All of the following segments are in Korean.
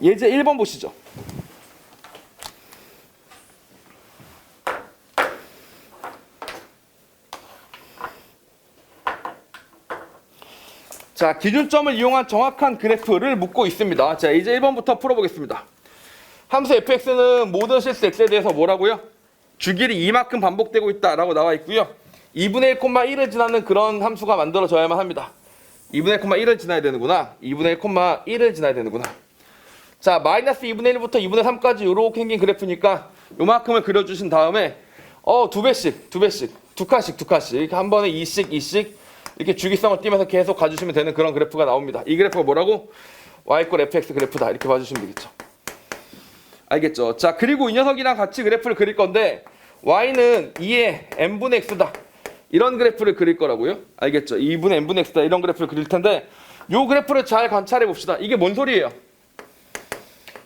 예제 1번 보시죠. 자, 기준점을 이용한 정확한 그래프를 묻고 있습니다. 자, 이제 1번부터 풀어보겠습니다. 함수 fx는 모든 실수 x에 대해서 뭐라고요? 주길이 이만큼 반복되고 있다라고 나와 있고요. 2분의 1,1을 지나는 그런 함수가 만들어져야만 합니다. 2분의 1,1을 지나야 되는구나. 2분의 1,1을 지나야 되는구나. 자, 마이너스 2분의 1부터 2분의 3까지 요렇게 생긴 그래프니까 요만큼을 그려주신 다음에 두 배씩, 두 칸씩 한 번에 2씩 이렇게 주기성을 띠면서 계속 가주시면 되는 그런 그래프가 나옵니다. 이 그래프가 뭐라고? y = fx 그래프다. 이렇게 봐주시면 되겠죠. 알겠죠? 자, 그리고 이 녀석이랑 같이 그래프를 그릴 건데 y는 2의 n분의 x다. 이런 그래프를 그릴 거라고요. 알겠죠? 2분의 n분의 x다. 이런 그래프를 그릴 텐데 요 그래프를 잘 관찰해 봅시다. 이게 뭔 소리예요?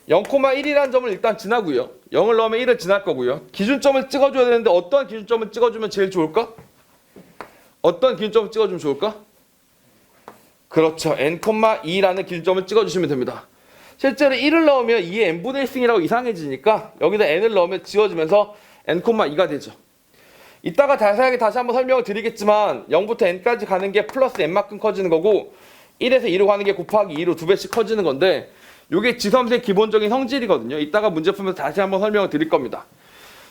0,1이라는 점을 일단 지나고요. 0을 넣으면 1을 지날 거고요. 기준점을 찍어줘야 되는데 어떤 기준점을 찍어주면 제일 좋을까? 어떤 기준점을 찍어주면 좋을까? 그렇죠. n,2라는 기준점을 찍어주시면 됩니다. 실제로 1을 넣으면 2의 n분의 1승이라고 이상해지니까 여기다 n을 넣으면 지워지면서 n,2가 되죠. 이따가 자세하게 다시 한번 설명을 드리겠지만 0부터 n까지 가는 게 플러스 n만큼 커지는 거고 1에서 2로 가는 게 곱하기 2로 2배씩 커지는 건데 이게 지수함수의 기본적인 성질이거든요. 이따가 문제 풀면서 다시 한번 설명을 드릴 겁니다.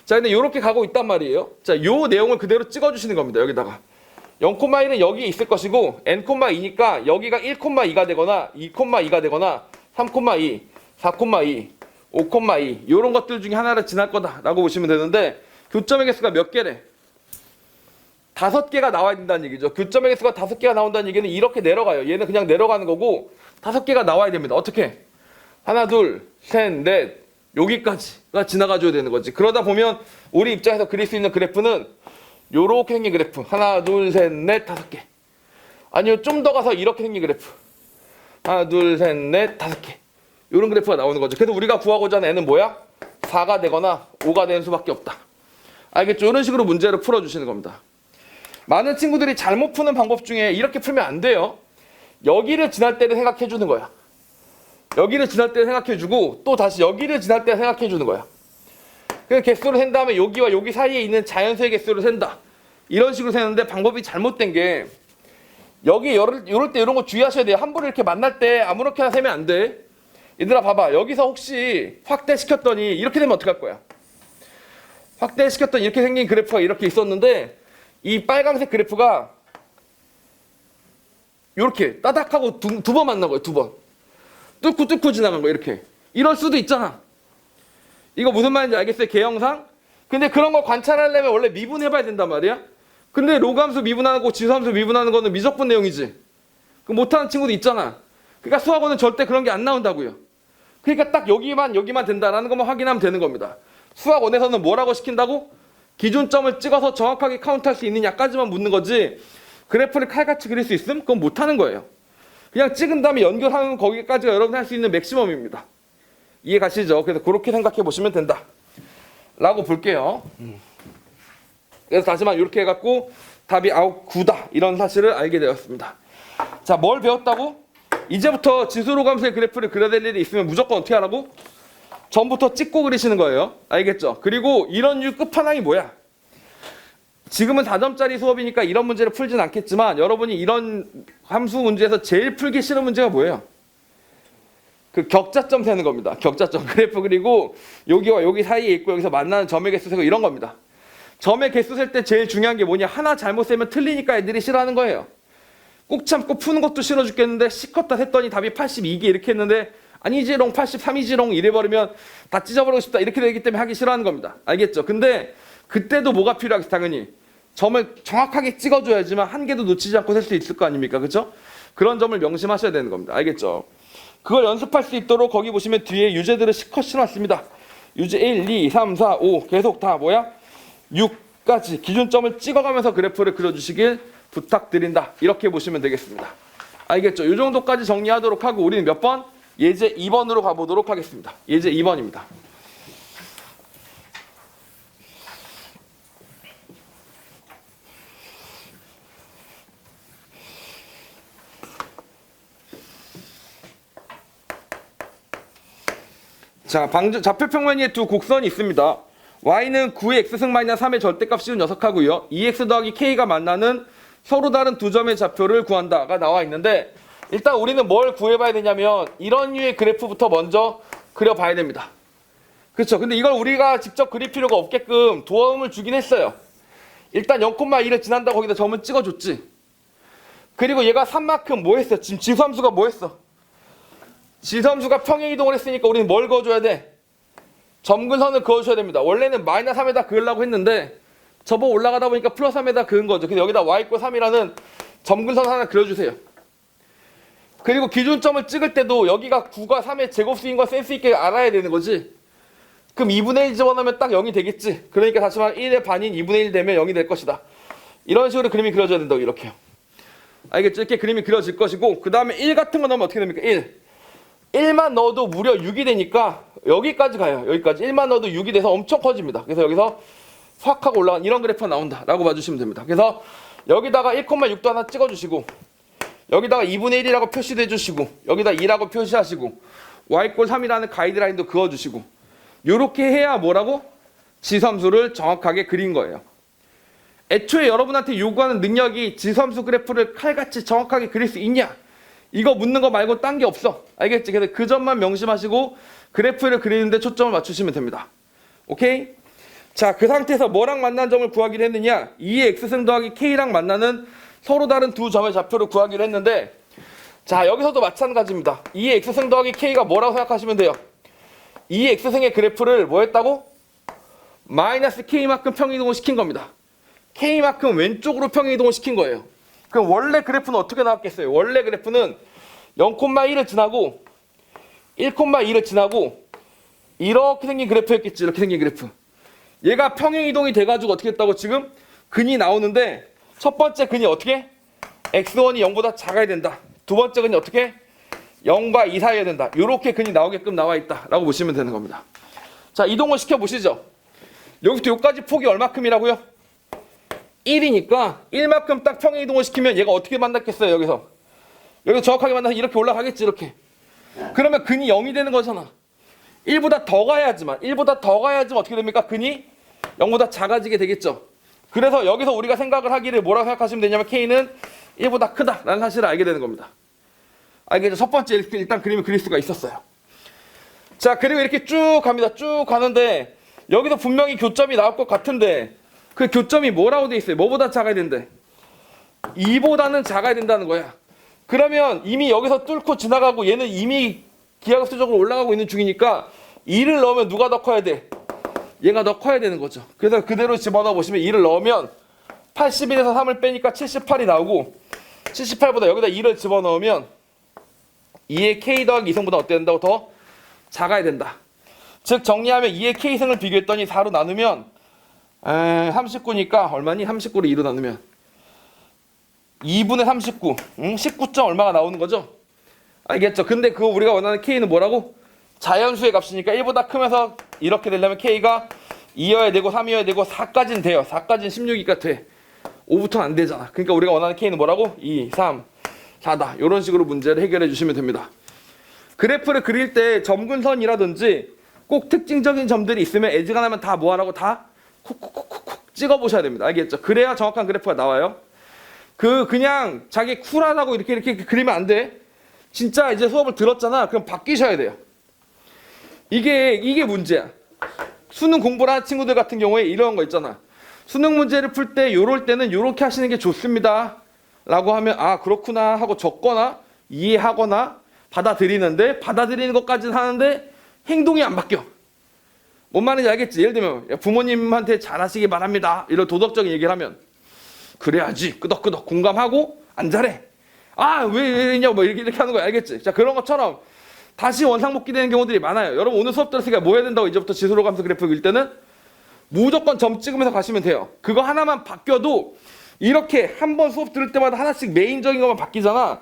자, 근데 이렇게 가고 있단 말이에요. 자, 요 내용을 그대로 찍어주시는 겁니다. 여기다가 0,1은 여기에 있을 것이고 n,2니까 여기가 1,2가 되거나 2,2가 되거나 3,2, 4,2, 5,2 이런 것들 중에 하나를 지날 거다라고 보시면 되는데 교점의 개수가 몇 개래? 5개가 나와야 된다는 얘기죠. 교점의 개수가 5개가 나온다는 얘기는 이렇게 내려가요. 얘는 그냥 내려가는 거고 5개가 나와야 됩니다. 어떻게? 하나, 둘, 셋, 넷 여기까지가 지나가줘야 되는 거지. 그러다 보면 우리 입장에서 그릴 수 있는 그래프는 요렇게 생긴 그래프 하나, 둘, 셋, 넷, 5개. 아니면 좀 더 가서 이렇게 생긴 그래프 하나, 둘, 셋, 넷, 5개. 요런 그래프가 나오는 거죠. 그래서 우리가 구하고자 하는 애는 뭐야? 4가 되거나 5가 되는 수밖에 없다. 알겠죠? 이런 식으로 문제를 풀어주시는 겁니다. 많은 친구들이 잘못 푸는 방법 중에 이렇게 풀면 안 돼요. 여기를 지날 때를 생각해 주는 거야. 여기를 지날 때를 생각해 주고 또 다시 여기를 지날 때를 생각해 주는 거야. 그래서 개수를 센 다음에 여기와 여기 사이에 있는 자연수의 개수를 센다. 이런 식으로 세는데 방법이 잘못된 게 여기 이럴 때 이런 거 주의하셔야 돼요. 함부로 이렇게 만날 때 아무렇게나 세면 안 돼. 얘들아 봐봐. 여기서 혹시 확대시켰더니 이렇게 되면 어떡할 거야? 확대시켰더니 이렇게 생긴 그래프가 이렇게 있었는데 이 빨간색 그래프가 이렇게 따닥하고 두 번 만난 거예요. 두 번. 뚫고 지나간 거예요. 이렇게. 이럴 수도 있잖아. 이거 무슨 말인지 알겠어요? 개형상? 근데 그런 걸 관찰하려면 원래 미분해봐야 된단 말이야? 근데 로그함수 미분하는 거 지수함수 미분하는 거는 미적분 내용이지. 그 못하는 친구도 있잖아. 그러니까 수학원은 절대 그런 게 안 나온다고요. 그러니까 딱 여기만 된다라는 것만 확인하면 되는 겁니다. 수학원에서는 뭐라고 시킨다고? 기준점을 찍어서 정확하게 카운트할 수 있느냐까지만 묻는 거지 그래프를 칼같이 그릴 수 있음? 그건 못하는 거예요. 그냥 찍은 다음에 연결하는 거기까지가 여러분이 할 수 있는 맥시멈입니다. 이해 가시죠? 그래서 그렇게 생각해 보시면 된다 라고 볼게요. 그래서 다시만 이렇게 해갖고 답이 9다 이런 사실을 알게 되었습니다. 자, 뭘 배웠다고? 이제부터 지수로감수의 그래프를 그려야 될 일이 있으면 무조건 어떻게 하라고? 전부터 찍고 그리시는 거예요. 알겠죠? 그리고 이런 류 끝판왕이 뭐야? 지금은 4점짜리 수업이니까 이런 문제를 풀진 않겠지만 여러분이 이런 함수 문제에서 제일 풀기 싫은 문제가 뭐예요? 그 격자점 세는 겁니다. 격자점 그래프 그리고 여기와 여기 사이에 있고 여기서 만나는 점의 개수 세고 이런 겁니다. 점의 개수 셀 때 제일 중요한 게 뭐냐? 하나 잘못 세면 틀리니까 애들이 싫어하는 거예요. 꾹 참고 푸는 것도 싫어 죽겠는데 시컷다 셌더니 답이 82개 이렇게 했는데 아니지롱 83이지롱 이래버리면 다 찢어버리고 싶다 이렇게 되기 때문에 하기 싫어하는 겁니다. 알겠죠? 근데 그때도 뭐가 필요하겠어? 당연히 점을 정확하게 찍어줘야지만 한 개도 놓치지 않고 셀 수 있을 거 아닙니까? 그렇죠? 그런 점을 명심하셔야 되는 겁니다. 알겠죠? 그걸 연습할 수 있도록 거기 보시면 뒤에 유제들을 실컷 실어놨습니다. 유제 1, 2, 3, 4, 5 계속 다 뭐야? 6까지 기준점을 찍어가면서 그래프를 그려주시길 부탁드린다. 이렇게 보시면 되겠습니다. 알겠죠? 이 정도까지 정리하도록 하고 우리는 몇 번? 예제 2번으로 가보도록 하겠습니다. 예제 2번입니다. 자, 좌표 평면 위에 두 곡선이 있습니다. y는 9의 x승 마이너스 3의 절대값 씌운 녀석하고요. 2x 더하기 k가 만나는 서로 다른 두 점의 좌표를 구한다가 나와 있는데, 일단 우리는 뭘 구해봐야 되냐면 이런 류의 그래프부터 먼저 그려봐야 됩니다. 그렇죠? 근데 이걸 우리가 직접 그릴 필요가 없게끔 도움을 주긴 했어요. 일단 0,2를 지난다고 거기다 점을 찍어줬지. 그리고 얘가 3만큼 뭐 했어? 지금 지수함수가 뭐 했어? 지수함수가 평행이동을 했으니까 우리는 뭘 그어줘야 돼? 점근선을 그어줘야 됩니다. 원래는 마이너스 3에다 그으려고 했는데 접어 올라가다 보니까 플러스 3에다 그은 거죠. 그래서 여기다 y = 3이라는 점근선 하나 그려주세요. 그리고 기준점을 찍을 때도 여기가 9과 3의 제곱수인 걸 센스 있게 알아야 되는 거지. 그럼 2분의 1 집어넣으면 딱 0이 되겠지. 그러니까 다시 말해 1의 반인 2분의 1 되면 0이 될 것이다. 이런 식으로 그림이 그려져야 된다고. 이렇게요. 알겠죠? 이렇게 그림이 그려질 것이고, 그 다음에 1 같은 거 넣으면 어떻게 됩니까? 1만 넣어도 무려 6이 되니까 여기까지 가요. 여기까지 1만 넣어도 6이 돼서 엄청 커집니다. 그래서 여기서 확 하고 올라간 이런 그래프가 나온다 라고 봐주시면 됩니다. 그래서 여기다가 1,6도 하나 찍어주시고, 여기다가 2분의 1이라고 표시도 해주시고, 여기다 2라고 표시하시고, y = 3이라는 가이드라인도 그어주시고, 요렇게 해야 뭐라고? 지수함수를 정확하게 그린 거예요. 애초에 여러분한테 요구하는 능력이 지수함수 그래프를 칼같이 정확하게 그릴 수 있냐? 이거 묻는 거 말고 딴 게 없어. 알겠지? 그래서 그 점만 명심하시고 그래프를 그리는데 초점을 맞추시면 됩니다. 오케이? 자, 그 상태에서 뭐랑 만난 점을 구하기로 했느냐? 2의 x승 더하기 k랑 만나는 서로 다른 두 점의 좌표를 구하기로 했는데, 자, 여기서도 마찬가지입니다. 2의 x승 더하기 k가 뭐라고 생각하시면 돼요? 2의 x승의 그래프를 뭐 했다고? 마이너스 k만큼 평행이동을 시킨 겁니다. k만큼 왼쪽으로 평행이동을 시킨 거예요. 그럼 원래 그래프는 어떻게 나왔겠어요? 원래 그래프는 0,1을 지나고 1,2를 지나고 이렇게 생긴 그래프였겠지. 이렇게 생긴 그래프. 얘가 평행이동이 돼가지고 어떻게 했다고? 지금 근이 나오는데, 첫 번째 근이 어떻게? x1이 0보다 작아야 된다. 두 번째 근이 어떻게? 0과 2 사이여야 된다. 이렇게 근이 나오게끔 나와 있다 라고 보시면 되는 겁니다. 자, 이동을 시켜보시죠. 여기부터 여기까지 폭이 얼마큼이라고요? 1이니까 1만큼 딱 평행이동을 시키면 얘가 어떻게 만났겠어요? 여기서 정확하게 만나서 이렇게 올라가겠지. 이렇게. 그러면 근이 0이 되는 거잖아. 1보다 더 가야지만 어떻게 됩니까? 근이 0보다 작아지게 되겠죠. 그래서 여기서 우리가 생각을 하기를 뭐라고 생각하시면 되냐면 k는 1보다 크다라는 사실을 알게 되는 겁니다. 알겠죠? 첫 번째 이렇게 일단 그림을 그릴 수가 있었어요. 자, 그리고 이렇게 쭉 갑니다. 쭉 가는데 여기서 분명히 교점이 나올 것 같은데, 그 교점이 뭐라고 돼 있어요? 뭐보다 작아야 된대? 2보다는 작아야 된다는 거야. 그러면 이미 여기서 뚫고 지나가고 얘는 이미 기하급수적으로 올라가고 있는 중이니까 2를 넣으면 누가 더 커야 돼? 얘가 더 커야 되는 거죠. 그래서 그대로 집어넣어 보시면 2를 넣으면 81에서 3을 빼니까 78이 나오고, 78보다 여기다 2를 집어넣으면 2의 k 더하기 2승보다 어때야 된다고? 더 작아야 된다. 즉 정리하면 2의 k승을 비교했더니 4로 나누면 39니까 얼마니? 39를 2로 나누면 2분의 39 19점 얼마가 나오는 거죠? 알겠죠? 근데 그거 우리가 원하는 k는 뭐라고? 자연수의 값이니까 1보다 크면서 이렇게 되려면 k가 2여야 되고 3이어야 되고 4까지는 돼요. 4까지는 16이니까 돼. 5부터는 안 되잖아. 그러니까 우리가 원하는 k는 뭐라고? 2, 3, 4다. 이런 식으로 문제를 해결해 주시면 됩니다. 그래프를 그릴 때 점근선이라든지 꼭 특징적인 점들이 있으면 에지가 나면 다 뭐하라고? 다 콕콕콕콕 찍어 보셔야 됩니다. 알겠죠? 그래야 정확한 그래프가 나와요. 그냥 자기 쿨하다고 이렇게 그리면 안 돼. 진짜 이제 수업을 들었잖아. 그럼 바뀌셔야 돼요. 이게 문제야. 수능 공부를 하는 친구들 같은 경우에 이런 거 있잖아. 수능 문제를 풀 때 요럴 때는 요렇게 하시는 게 좋습니다 라고 하면 아 그렇구나 하고 적거나 이해하거나 받아들이는데, 받아들이는 것까지는 하는데 행동이 안 바뀌어. 뭔 말인지 알겠지? 예를 들면 부모님한테 잘하시기 바랍니다 이런 도덕적인 얘기를 하면 그래야지 끄덕끄덕 공감하고 안 잘해. 아 왜 이러냐고 뭐 이렇게 하는 거야. 알겠지? 자, 그런 것처럼 다시 원상복귀 되는 경우들이 많아요. 여러분 오늘 수업 들었으니까 뭐 해야 된다고? 이제부터 지수로 가면서 그래프 그릴 때는 무조건 점 찍으면서 가시면 돼요. 그거 하나만 바뀌어도 이렇게 한 번 수업 들을 때마다 하나씩 메인적인 것만 바뀌잖아.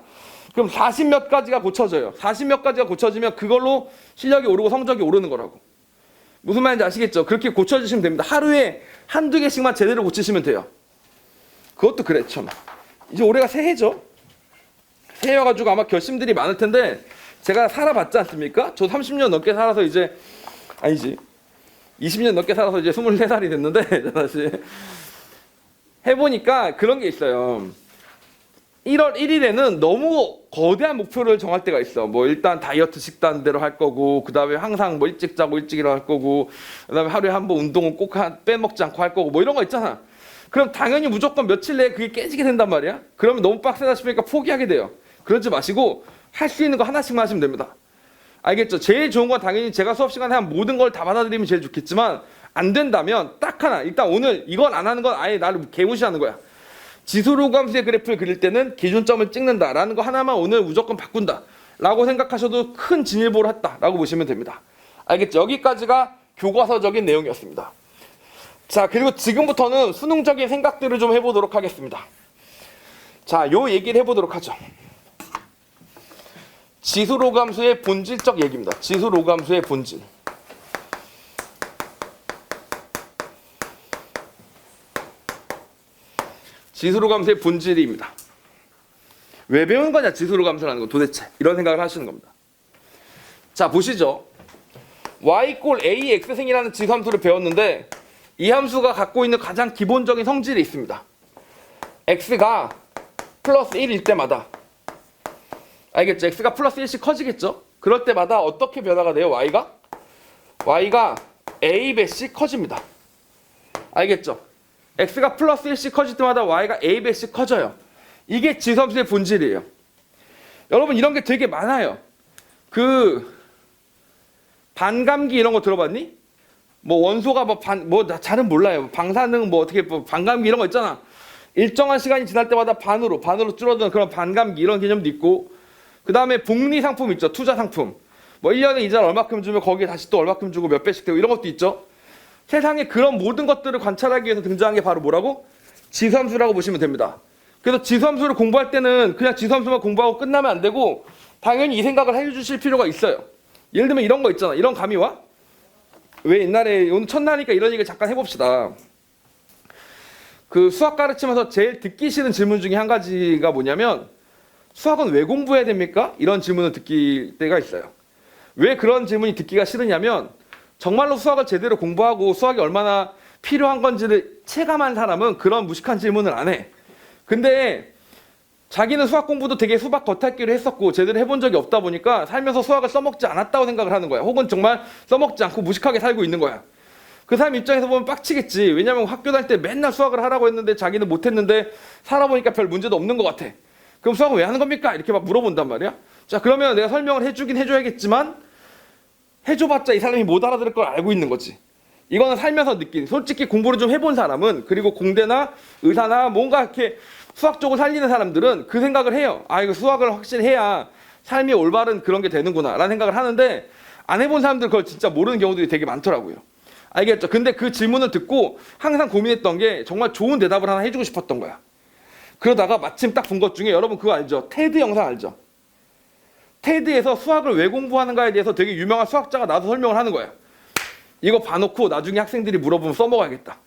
그럼 40몇 가지가 고쳐져요. 40몇 가지가 고쳐지면 그걸로 실력이 오르고 성적이 오르는 거라고. 무슨 말인지 아시겠죠? 그렇게 고쳐주시면 됩니다. 하루에 한두 개씩만 제대로 고치시면 돼요. 그것도 그래 참. 이제 올해가 새해죠. 새해여가지고 아마 결심들이 많을 텐데 제가 살아봤지 않습니까? 저 30년 넘게 살아서 이제 아니지 20년 넘게 살아서 이제 24살이 됐는데 다시 해보니까 그런 게 있어요. 1월 1일에는 너무 거대한 목표를 정할 때가 있어. 뭐 일단 다이어트 식단대로 할 거고, 그 다음에 항상 뭐 일찍 자고 일찍 일어날 거고, 그 다음에 하루에 한 번 운동은 꼭 빼먹지 않고 할 거고, 뭐 이런 거 있잖아. 그럼 당연히 무조건 며칠 내에 그게 깨지게 된단 말이야. 그러면 너무 빡세다 싶으니까 포기하게 돼요. 그러지 마시고 할 수 있는 거 하나씩만 하시면 됩니다. 알겠죠? 제일 좋은 건 당연히 제가 수업 시간에 한 모든 걸 다 받아들이면 제일 좋겠지만 안 된다면 딱 하나. 일단 오늘 이건 안 하는 건 아예 나를 개무시하는 거야. 지수로감수의 그래프를 그릴 때는 기준점을 찍는다라는 거 하나만 오늘 무조건 바꾼다 라고 생각하셔도 큰 진일보를 했다라고 보시면 됩니다. 알겠죠? 여기까지가 교과서적인 내용이었습니다. 자, 그리고 지금부터는 수능적인 생각들을 좀 해보도록 하겠습니다. 자, 요 얘기를 해보도록 하죠. 지수로감수의 본질적 얘기입니다. 지수로감수의 본질. 지수로감수의 본질입니다. 왜 배우는 거냐 지수로감수라는 건 도대체 이런 생각을 하시는 겁니다. 자, 보시죠. y = ax승이라는 지수함수를 배웠는데 이 함수가 갖고 있는 가장 기본적인 성질이 있습니다. x가 플러스 1일 때마다 알겠죠? x가 플러스 1씩 커지겠죠? 그럴 때마다 어떻게 변화가 돼요? y가 a배씩 커집니다. 알겠죠? x가 플러스 1씩 커질 때마다 y가 a배씩 커져요. 이게 지수함수의 본질이에요. 여러분 이런 게 되게 많아요. 그 반감기 이런 거 들어봤니? 뭐 원소가 나 잘은 몰라요. 방사능 뭐 어떻게 뭐 반감기 이런 거 있잖아. 일정한 시간이 지날 때마다 반으로 줄어드는 그런 반감기 이런 개념도 있고, 그 다음에 복리 상품 있죠. 투자 상품. 뭐 1년에 이자를 얼마큼 주면 거기에 다시 또 얼마큼 주고 몇 배씩 되고 이런 것도 있죠. 세상에 그런 모든 것들을 관찰하기 위해서 등장한 게 바로 뭐라고? 지수함수라고 보시면 됩니다. 그래서 지수함수를 공부할 때는 그냥 지수함수만 공부하고 끝나면 안 되고 당연히 이 생각을 해주실 필요가 있어요. 예를 들면 이런 거 있잖아. 이런 감이 와? 왜 옛날에 오늘 첫날이니까 이런 얘기를 잠깐 해봅시다. 그 수학 가르치면서 제일 듣기 싫은 질문 중에 한 가지가 뭐냐면 수학은 왜 공부해야 됩니까? 이런 질문을 듣기 때가 있어요. 왜 그런 질문이 듣기가 싫으냐면 정말로 수학을 제대로 공부하고 수학이 얼마나 필요한 건지를 체감한 사람은 그런 무식한 질문을 안 해. 근데 자기는 수학 공부도 되게 수박 겉핥기로 했었고 제대로 해본 적이 없다 보니까 살면서 수학을 써먹지 않았다고 생각을 하는 거야. 혹은 정말 써먹지 않고 무식하게 살고 있는 거야. 그 사람 입장에서 보면 빡치겠지. 왜냐면 학교 다닐 때 맨날 수학을 하라고 했는데 자기는 못했는데 살아보니까 별 문제도 없는 것 같아. 그럼 수학을 왜 하는 겁니까? 이렇게 막 물어본단 말이야. 자, 그러면 내가 설명을 해주긴 해줘야겠지만 해줘봤자 이 사람이 못 알아들을 걸 알고 있는 거지. 이거는 살면서 느낀. 솔직히 공부를 좀 해본 사람은, 그리고 공대나 의사나 뭔가 이렇게 수학 쪽을 살리는 사람들은 그 생각을 해요. 아, 이거 수학을 확실히 해야 삶이 올바른 그런 게 되는구나 라는 생각을 하는데 안 해본 사람들 그걸 진짜 모르는 경우들이 되게 많더라고요. 알겠죠? 근데 그 질문을 듣고 항상 고민했던 게 정말 좋은 대답을 하나 해주고 싶었던 거야. 그러다가 마침 딱 본 것 중에 여러분 그거 알죠? 테드 영상 알죠? 테드에서 수학을 왜 공부하는가에 대해서 되게 유명한 수학자가 나와서 설명을 하는 거야. 이거 봐놓고 나중에 학생들이 물어보면 써먹어야겠다.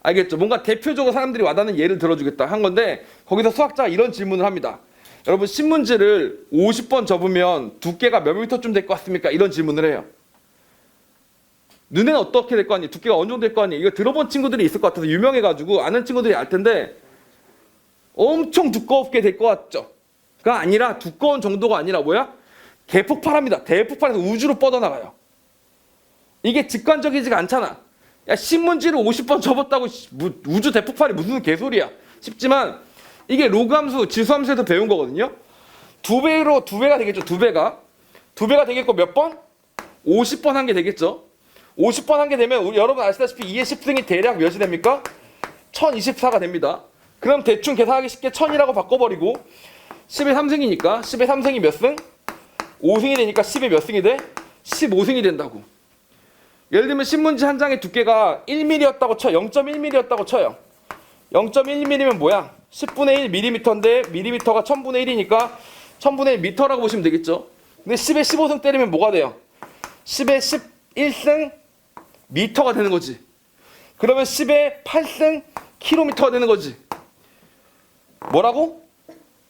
알겠죠? 뭔가 대표적으로 사람들이 와닿는 예를 들어주겠다 한 건데 거기서 수학자가 이런 질문을 합니다. 여러분 신문지를 50번 접으면 두께가 몇 미터쯤 될 것 같습니까? 이런 질문을 해요. 눈에는 어떻게 될 거 아니에요? 두께가 어느 정도 될 거 아니에요? 이거 들어본 친구들이 있을 것 같아서 유명해가지고 아는 친구들이 알 텐데 엄청 두껍게 될 것 같죠? 그가 아니라 두꺼운 정도가 아니라 뭐야? 대폭발합니다. 대폭발해서 우주로 뻗어나가요. 이게 직관적이지가 않잖아. 야, 신문지를 50번 접었다고 우주 대폭발이 무슨 개소리야 싶지만 이게 로그함수, 지수함수에서 배운 거거든요. 두 배가 되겠죠. 두 배가 되겠고 몇 번? 50번 한 게 되겠죠. 50번 한 게 되면 여러분 아시다시피 2의 10승이 대략 몇이 됩니까? 1024가 됩니다. 그럼 대충 계산하기 쉽게 1000이라고 바꿔버리고 10의 3승이니까 10의 3승이 몇 승? 5승이 되니까 10의 몇 승이 돼? 15승이 된다고. 예를 들면 신문지 한 장의 두께가 1mm였다고 쳐. 0.1mm였다고 쳐요. 0.1mm면 뭐야? 10분의 1mm인데 mm가 1000분의 1이니까 1000분의 1 미터라고 보시면 되겠죠. 근데 10의 15승 때리면 뭐가 돼요? 10의 11승 미터가 되는 거지. 그러면 10의 8승 킬로미터가 되는 거지. 뭐라고?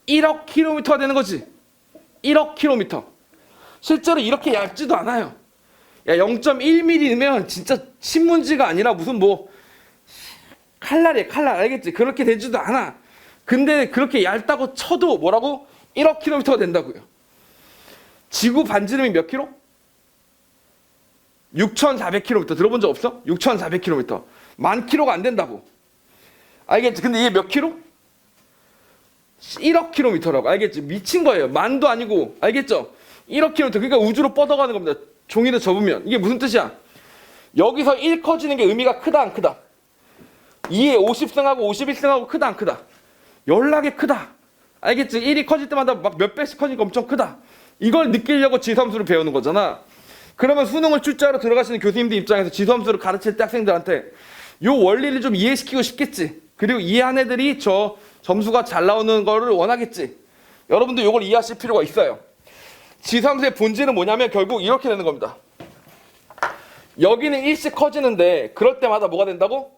1억 킬로미터가 되는 거지. 1억 킬로미터. 실제로 이렇게 얇지도 않아요. 야, 0.1mm면 진짜 신문지가 아니라 무슨 뭐 칼날이야, 칼날. 알겠지? 그렇게 되지도 않아. 근데 그렇게 얇다고 쳐도 뭐라고? 1억 킬로미터가 된다고요. 지구 반지름이 몇 킬로? 6,400km. 들어본 적 없어? 6,400km. 10,000km가 안 된다고. 알겠지? 근데 이게 몇 킬로? 1억 킬로미터라고. 알겠지? 미친 거예요. 만도 아니고. 알겠죠? 1억 킬로미터. 그러니까 우주로 뻗어가는 겁니다. 종이를 접으면. 이게 무슨 뜻이야? 여기서 1 커지는 게 의미가 크다 안 크다? 2에 50승하고 51승하고 크다 안 크다? 연락에 크다. 알겠지? 1이 커질 때마다 막 몇 배씩 커지니까 엄청 크다. 이걸 느끼려고 지수함수를 배우는 거잖아. 그러면 수능을 출제하러 들어가시는 교수님들 입장에서 지수함수를 가르칠 때 학생들한테 요 원리를 좀 이해시키고 싶겠지. 그리고 이해한 애들이 저 점수가 잘 나오는 거를 원하겠지. 여러분도 이걸 이해하실 필요가 있어요. 지수함수의 본질은 뭐냐면 결국 이렇게 되는 겁니다. 여기는 1씩 커지는데 그럴 때마다 뭐가 된다고?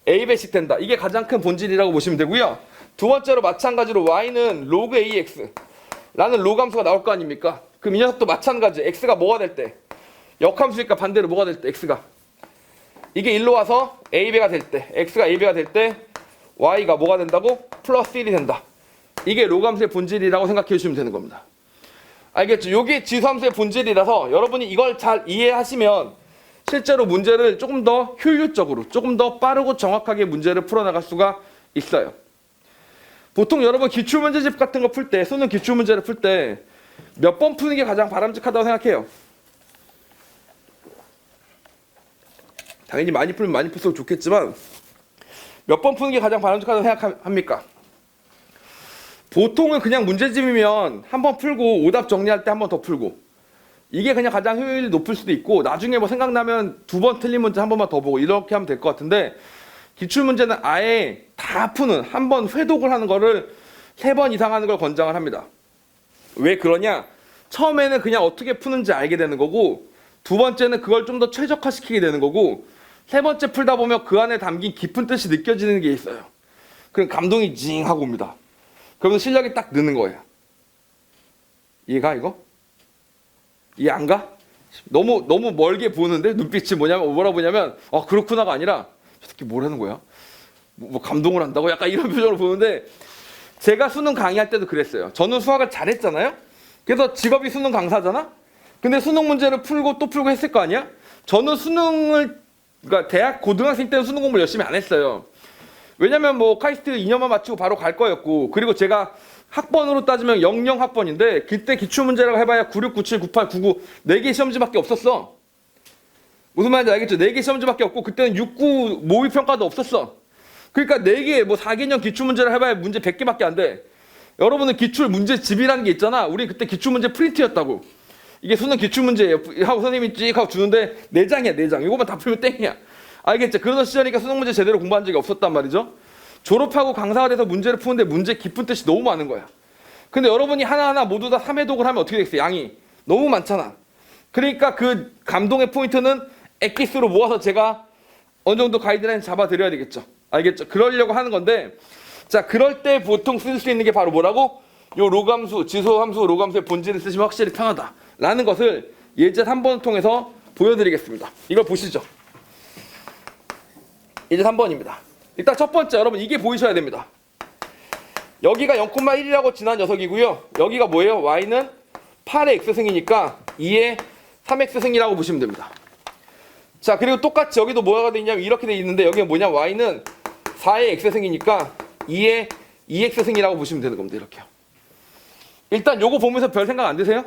A배씩 된다. 이게 가장 큰 본질이라고 보시면 되고요. 두 번째로 마찬가지로 y는 log ax 라는 로그함수가 나올 거 아닙니까? 그럼 이 녀석도 마찬가지. x가 뭐가 될 때? 역함수니까 반대로 뭐가 될 때? x가. 이게 일로 와서 a배가 될 때, x가 a배가 될 때 y가 뭐가 된다고? 플러스 1이 된다. 이게 로그함수의 본질이라고 생각해 주시면 되는 겁니다. 알겠죠? 이게 지수함수의 본질이라서 여러분이 이걸 잘 이해하시면 실제로 문제를 조금 더 효율적으로, 조금 더 빠르고 정확하게 문제를 풀어나갈 수가 있어요. 보통 여러분 기출문제집 같은 거 풀 때, 수능 기출문제를 풀 때 몇 번 푸는 게 가장 바람직하다고 생각해요? 당연히 많이 풀면 많이 풀수록 좋겠지만 몇 번 푸는 게 가장 바람직하다고 생각합니까? 보통은 그냥 문제집이면 한 번 풀고 오답 정리할 때 한 번 더 풀고 이게 그냥 가장 효율이 높을 수도 있고 나중에 뭐 생각나면 두 번 틀린 문제 한 번만 더 보고 이렇게 하면 될 것 같은데 기출문제는 아예 다 푸는 한 번 회독을 하는 거를 3번 이상 하는 걸 권장을 합니다. 왜 그러냐? 처음에는 그냥 어떻게 푸는지 알게 되는 거고 두 번째는 그걸 좀 더 최적화시키게 되는 거고 세 번째 풀다 보면 그 안에 담긴 깊은 뜻이 느껴지는 게 있어요. 그럼 감동이 징 하고 옵니다. 그러면 실력이 딱 느는 거예요. 이해가 이거? 이해 안 가? 너무 멀게 보는데 눈빛이 뭐라고 보냐면 그렇구나가 아니라 저 새끼 뭐라는 거야? 뭐 감동을 한다고? 약간 이런 표정으로 보는데 제가 수능 강의할 때도 그랬어요. 저는 수학을 잘했잖아요. 그래서 직업이 수능 강사잖아. 근데 수능 문제를 풀고 또 풀고 했을 거 아니야? 저는 그러니까 대학 고등학생 때는 수능 공부를 열심히 안 했어요. 왜냐면 뭐 카이스트 2년만 마치고 바로 갈 거였고 그리고 제가 학번으로 따지면 00 학번인데 그때 기출문제라고 해봐야 96, 97, 98, 99 4개 시험지밖에 없었어. 무슨 말인지 알겠죠? 4개 시험지밖에 없고 그때는 69 모의평가도 없었어. 그러니까 4개 뭐 4개년 기출문제를 해봐야 문제 100개밖에 안 돼. 여러분은 기출 문제집이라는 게 있잖아. 우리 그때 기출문제 프린트였다고. 이게 수능 기출문제예요. 하고 선생님이 찍 하고 주는데 4장이야 4장. 이거만 다 풀면 땡이야. 알겠죠? 그러던 시절이니까 수능 문제 제대로 공부한 적이 없었단 말이죠. 졸업하고 강사가 돼서 문제를 푸는데 문제 깊은 뜻이 너무 많은 거야. 근데 여러분이 하나하나 모두 다 3회독을 하면 어떻게 되겠어요? 양이 너무 많잖아. 그러니까 그 감동의 포인트는 엑기스로 모아서 제가 어느 정도 가이드라인 잡아드려야 되겠죠. 알겠죠? 그러려고 하는 건데 자 그럴 때 보통 쓸 수 있는 게 바로 뭐라고? 요 로그함수, 지수함수, 로그함수의 본질을 쓰시면 확실히 편하다 라는 것을 예제 3번을 통해서 보여드리겠습니다. 이걸 보시죠. 예제 3번입니다. 일단 첫 번째 여러분 이게 보이셔야 됩니다. 여기가 0,1이라고 지난 녀석이고요. 여기가 뭐예요? y는 8의 x승이니까 2의 3x승이라고 보시면 됩니다. 자 그리고 똑같이 여기도 뭐가 돼 있냐면 이렇게 돼 있는데 여기가 뭐냐? y는 4의 x승이니까 2의 2x승이라고 보시면 되는 겁니다. 이렇게요. 일단 요거 보면서 별 생각 안 드세요?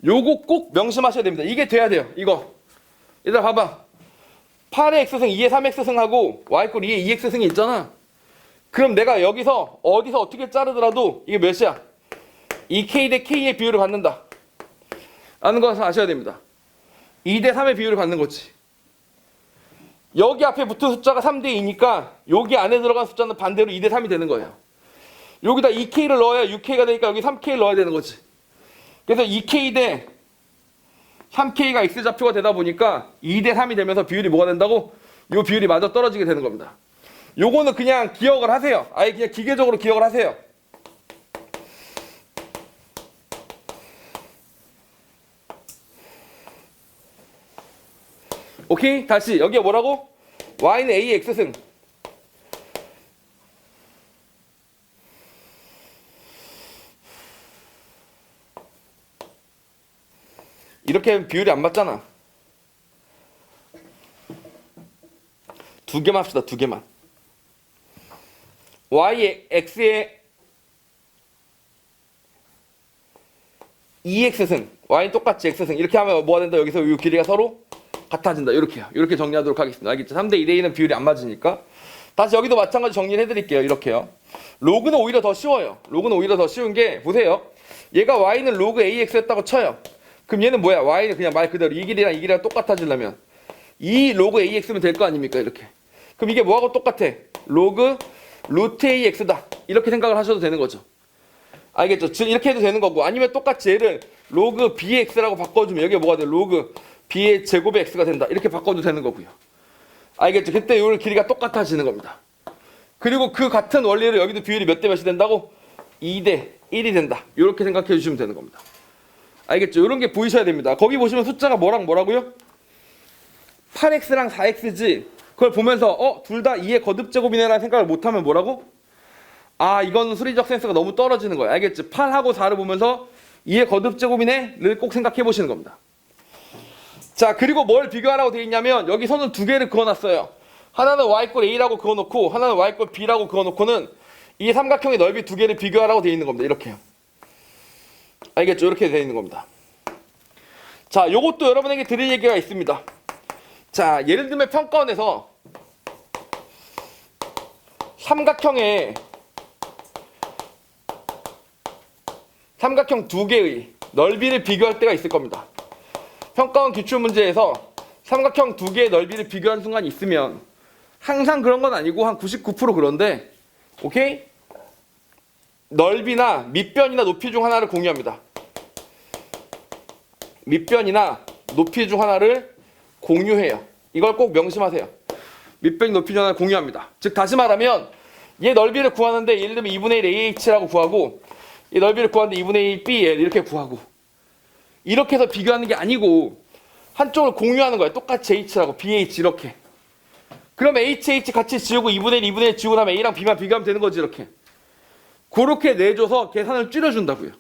요거 꼭 명심하셔야 됩니다. 이게 돼야 돼요. 이거 얘들아 봐봐. 8의 x승, 2의 3x승하고 y꼴 2의 2x승이 있잖아. 그럼 내가 여기서 어디서 어떻게 자르더라도 이게 몇이야? 2k 대 k의 비율을 갖는다 라는 것을 아셔야 됩니다. 2 대 3의 비율을 갖는 거지. 여기 앞에 붙은 숫자가 3 대 2니까 여기 안에 들어간 숫자는 반대로 2 대 3이 되는 거예요. 여기다 2k를 넣어야 6k가 되니까 여기 3k를 넣어야 되는 거지. 그래서 2k 대 3k가 x좌표가 되다 보니까 2 대 3이 되면서 비율이 뭐가 된다고? 이 비율이 마저 떨어지게 되는 겁니다. 요거는 그냥 기억을 하세요. 아예 그냥 기계적으로 기억을 하세요. 오케이? 다시 여기가 뭐라고? y는 a의 x승. 이렇게 하면 비율이 안 맞잖아. 두 개만 합시다. 두 개만. y x의 2x승, y는 똑같이 x승. 이렇게 하면 뭐가 된다? 여기서 이 길이가 서로 같아진다. 이렇게요. 이렇게 정리하도록 하겠습니다. 알겠죠? 3대 2대 2는 비율이 안 맞으니까. 다시 여기도 마찬가지 정리를 해드릴게요. 이렇게요. 로그는 오히려 더 쉬워요. 로그는 오히려 더 쉬운 게, 보세요. 얘가 y는 로그 ax였다고 쳐요. 그럼 얘는 뭐야? y는 그냥 말 그대로 이 길이랑 이 길이랑 똑같아지려면 이 로그 ax면 될 거 아닙니까? 이렇게. 그럼 이게 뭐하고 똑같아? 로그 루트 ax다. 이렇게 생각을 하셔도 되는 거죠. 알겠죠? 즉 이렇게 해도 되는 거고, 아니면 똑같이 얘를 로그 bx라고 바꿔주면 여기가 뭐가 돼? 로그 b의 제곱의 x가 된다. 이렇게 바꿔도 되는 거고요. 알겠죠? 그때 요 길이가 똑같아지는 겁니다. 그리고 그 같은 원리를 여기도 비율이 몇 대 몇이 된다고? 2대 1이 된다. 이렇게 생각해 주시면 되는 겁니다. 알겠죠? 이런 게 보이셔야 됩니다. 거기 보시면 숫자가 뭐랑 뭐라고요? 8x랑 4x지. 그걸 보면서 둘 다 2의 거듭제곱이네라는 생각을 못하면 뭐라고? 아, 이건 수리적 센스가 너무 떨어지는 거예요. 알겠죠? 8하고 4를 보면서 2의 거듭제곱이네를 꼭 생각해 보시는 겁니다. 자, 그리고 뭘 비교하라고 되어 있냐면 여기 선을 두 개를 그어놨어요. 하나는 y a라고 그어놓고 하나는 y b라고 그어놓고는 이 삼각형의 넓이 두 개를 비교하라고 되어 있는 겁니다. 이렇게요. 알겠죠? 이렇게 되어 있는 겁니다. 자, 요것도 여러분에게 드릴 얘기가 있습니다. 자, 예를 들면 평가원에서 삼각형 두 개의 넓이를 비교할 때가 있을 겁니다. 평가원 기출문제에서 삼각형 두 개의 넓이를 비교하는 순간이 있으면, 항상 그런 건 아니고 한 99% 그런데, 오케이? 넓이나 밑변이나 높이 중 하나를 공유합니다. 밑변이나 높이 중 하나를 공유해요. 이걸 꼭 명심하세요. 밑변, 높이 중 하나를 공유합니다. 즉 다시 말하면 얘 넓이를 구하는데 예를 들면 2분의 1 AH라고 구하고, 얘 넓이를 구하는데 2분의 1 BL 이렇게 구하고, 이렇게 해서 비교하는 게 아니고 한쪽을 공유하는 거예요. 똑같이 H라고 BH 이렇게. 그럼 HH 같이 지우고 2분의 1, 2분의 1 지우고 나면 A랑 B만 비교하면 되는 거지. 이렇게. 그렇게 내줘서 계산을 줄여준다고요.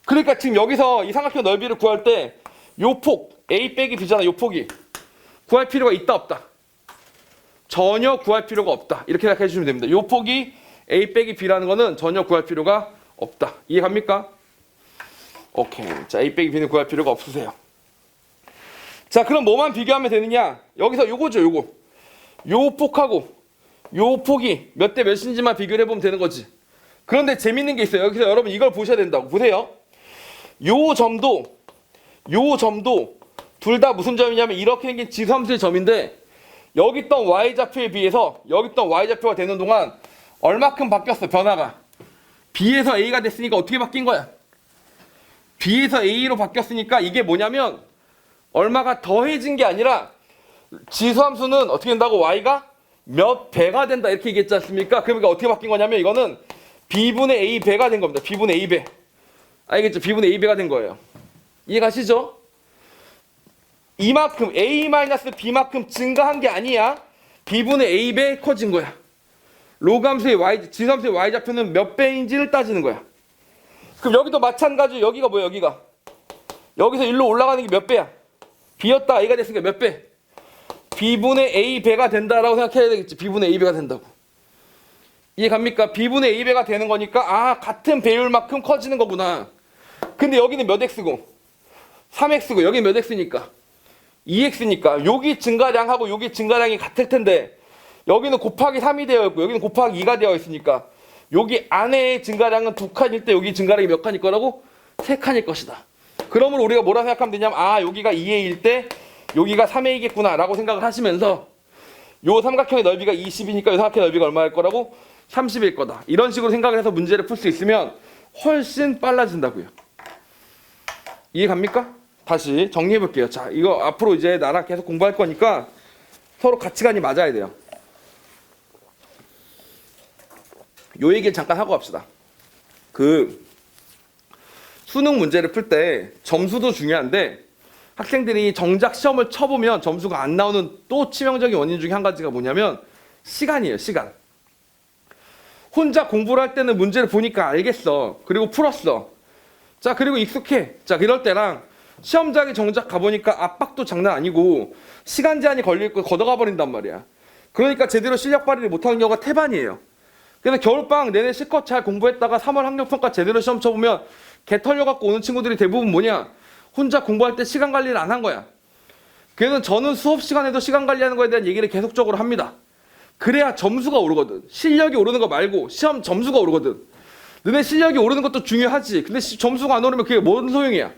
그러니까 지금 여기서 이 삼각형 넓이를 구할 때 요 폭, A 빼기 B잖아. 요 폭이 구할 필요가 있다 없다? 전혀 구할 필요가 없다. 이렇게 생각해 주시면 됩니다. 요 폭이 A 빼기 B라는 거는 전혀 구할 필요가 없다. 이해 갑니까? 오케이. 자, A 빼기 B는 구할 필요가 없으세요. 자, 그럼 뭐만 비교하면 되느냐? 여기서 요거죠. 요거. 요 폭하고 요 폭이 몇 대 몇인지만 비교를 해보면 되는 거지. 그런데 재밌는 게 있어요. 여기서 여러분 이걸 보셔야 된다고. 보세요. 요 점도 둘 다 무슨 점이냐면 이렇게 생긴 지수함수의 점인데, 여기 있던 y좌표에 비해서 여기 있던 y좌표가 되는 동안 얼마큼 바뀌었어? 변화가 B에서 A가 됐으니까 어떻게 바뀐 거야? B에서 A로 바뀌었으니까 이게 뭐냐면 얼마가 더해진 게 아니라 지수함수는 어떻게 된다고? y가 몇 배가 된다 이렇게 얘기했지 않습니까? 그러니까 어떻게 바뀐 거냐면 이거는 B분의 A 배가 된 겁니다. B분의 A 배. 알겠죠? B분의 A 배가 된 거예요. 이해가시죠? 이만큼 A-B만큼 증가한 게 아니야. B분의 A 배 커진 거야. 로그함수의 Y, 지수함수의 Y좌표는 몇 배인지를 따지는 거야. 그럼 여기도 마찬가지. 여기가 뭐야? 여기서 일로 올라가는 게 몇 배야? B였다 A가 됐으니까 몇 배? B분의 A 배가 된다라고 생각해야 되겠지. B분의 A 배가 된다고. 이해 갑니까? B분의 A 배가 되는 거니까 같은 배율만큼 커지는 거구나. 근데 여기는 몇 X고 3X고 여기 몇 X니까 2X니까 여기 증가량하고 여기 증가량이 같을 텐데, 여기는 곱하기 3이 되어 있고 여기는 곱하기 2가 되어 있으니까 여기 안에 증가량은 2칸일 때 여기 증가량이 몇 칸일 거라고? 3칸일 것이다. 그러므로 우리가 뭐라 생각하면 되냐면 여기가 2A일 때 여기가 3A겠구나 라고 생각을 하시면서 요 삼각형의 넓이가 20이니까 요 삼각형의 넓이가 얼마일 거라고? 30일 거다. 이런 식으로 생각을 해서 문제를 풀 수 있으면 훨씬 빨라진다고요. 이해 갑니까? 다시 정리해 볼게요. 자, 이거 앞으로 이제 나랑 계속 공부할 거니까 서로 가치관이 맞아야 돼요. 요 얘기를 잠깐 하고 갑시다. 수능 문제를 풀 때 점수도 중요한데 학생들이 정작 시험을 쳐보면 점수가 안 나오는 또 치명적인 원인 중에 한 가지가 뭐냐면 시간이에요. 시간. 혼자 공부를 할 때는 문제를 보니까 알겠어. 그리고 풀었어. 자, 그리고 익숙해. 자, 이럴 때랑 시험장에 정작 가보니까 압박도 장난 아니고 시간 제한이 걸리고 걷어가 버린단 말이야. 그러니까 제대로 실력 발휘를 못하는 경우가 태반이에요. 그래서 겨울방학 내내 실컷 잘 공부했다가 3월 학력평가 제대로 시험 쳐보면 개 털려갖고 오는 친구들이 대부분 뭐냐? 혼자 공부할 때 시간 관리를 안 한 거야. 그래서 저는 수업 시간에도 시간 관리하는 거에 대한 얘기를 계속적으로 합니다. 그래야 점수가 오르거든. 실력이 오르는 거 말고 시험 점수가 오르거든. 너네 실력이 오르는 것도 중요하지. 근데 점수가 안 오르면 그게 뭔 소용이야?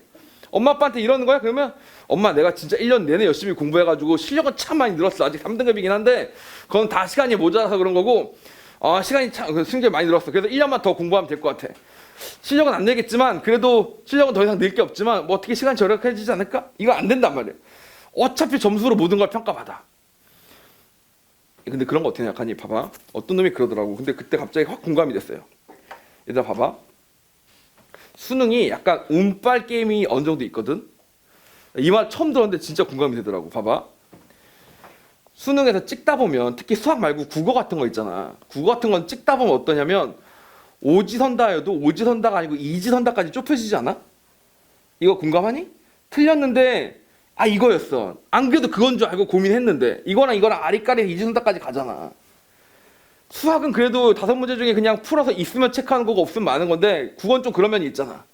엄마 아빠한테 이러는 거야? 그러면 엄마 내가 진짜 1년 내내 열심히 공부해가지고 실력은 참 많이 늘었어. 아직 3등급이긴 한데 그건 다 시간이 모자라서 그런 거고 시간이 참 승격이 많이 늘었어. 그래서 1년만 더 공부하면 될 것 같아. 실력은 안 늘겠지만 그래도 실력은 더 이상 늘 게 없지만 뭐 어떻게 시간이 절약해지지 않을까? 이거 안 된단 말이야. 어차피 점수로 모든 걸 평가받아. 근데 그런 거 어떻게 생각하니? 봐봐. 어떤 놈이 그러더라고. 근데 그때 갑자기 확 공감이 됐어요. 얘들아 봐봐. 수능이 약간 운빨 게임이 어느 정도 있거든. 이 말 처음 들었는데 진짜 공감이 되더라고. 봐봐. 수능에서 찍다 보면 특히 수학 말고 국어 같은 거 있잖아. 국어 같은 건 찍다 보면 어떠냐면 오지선다여도 오지선다가 아니고 이지선다까지 좁혀지지 않아? 이거 공감하니? 틀렸는데 이거였어. 안 그래도 그건 줄 알고 고민했는데 이거랑 아리까리 이지선다까지 가잖아. 수학은 그래도 5문제 중에 그냥 풀어서 있으면 체크하는 거고 없으면 많은 건데 국어는 좀 그런 면이 있잖아.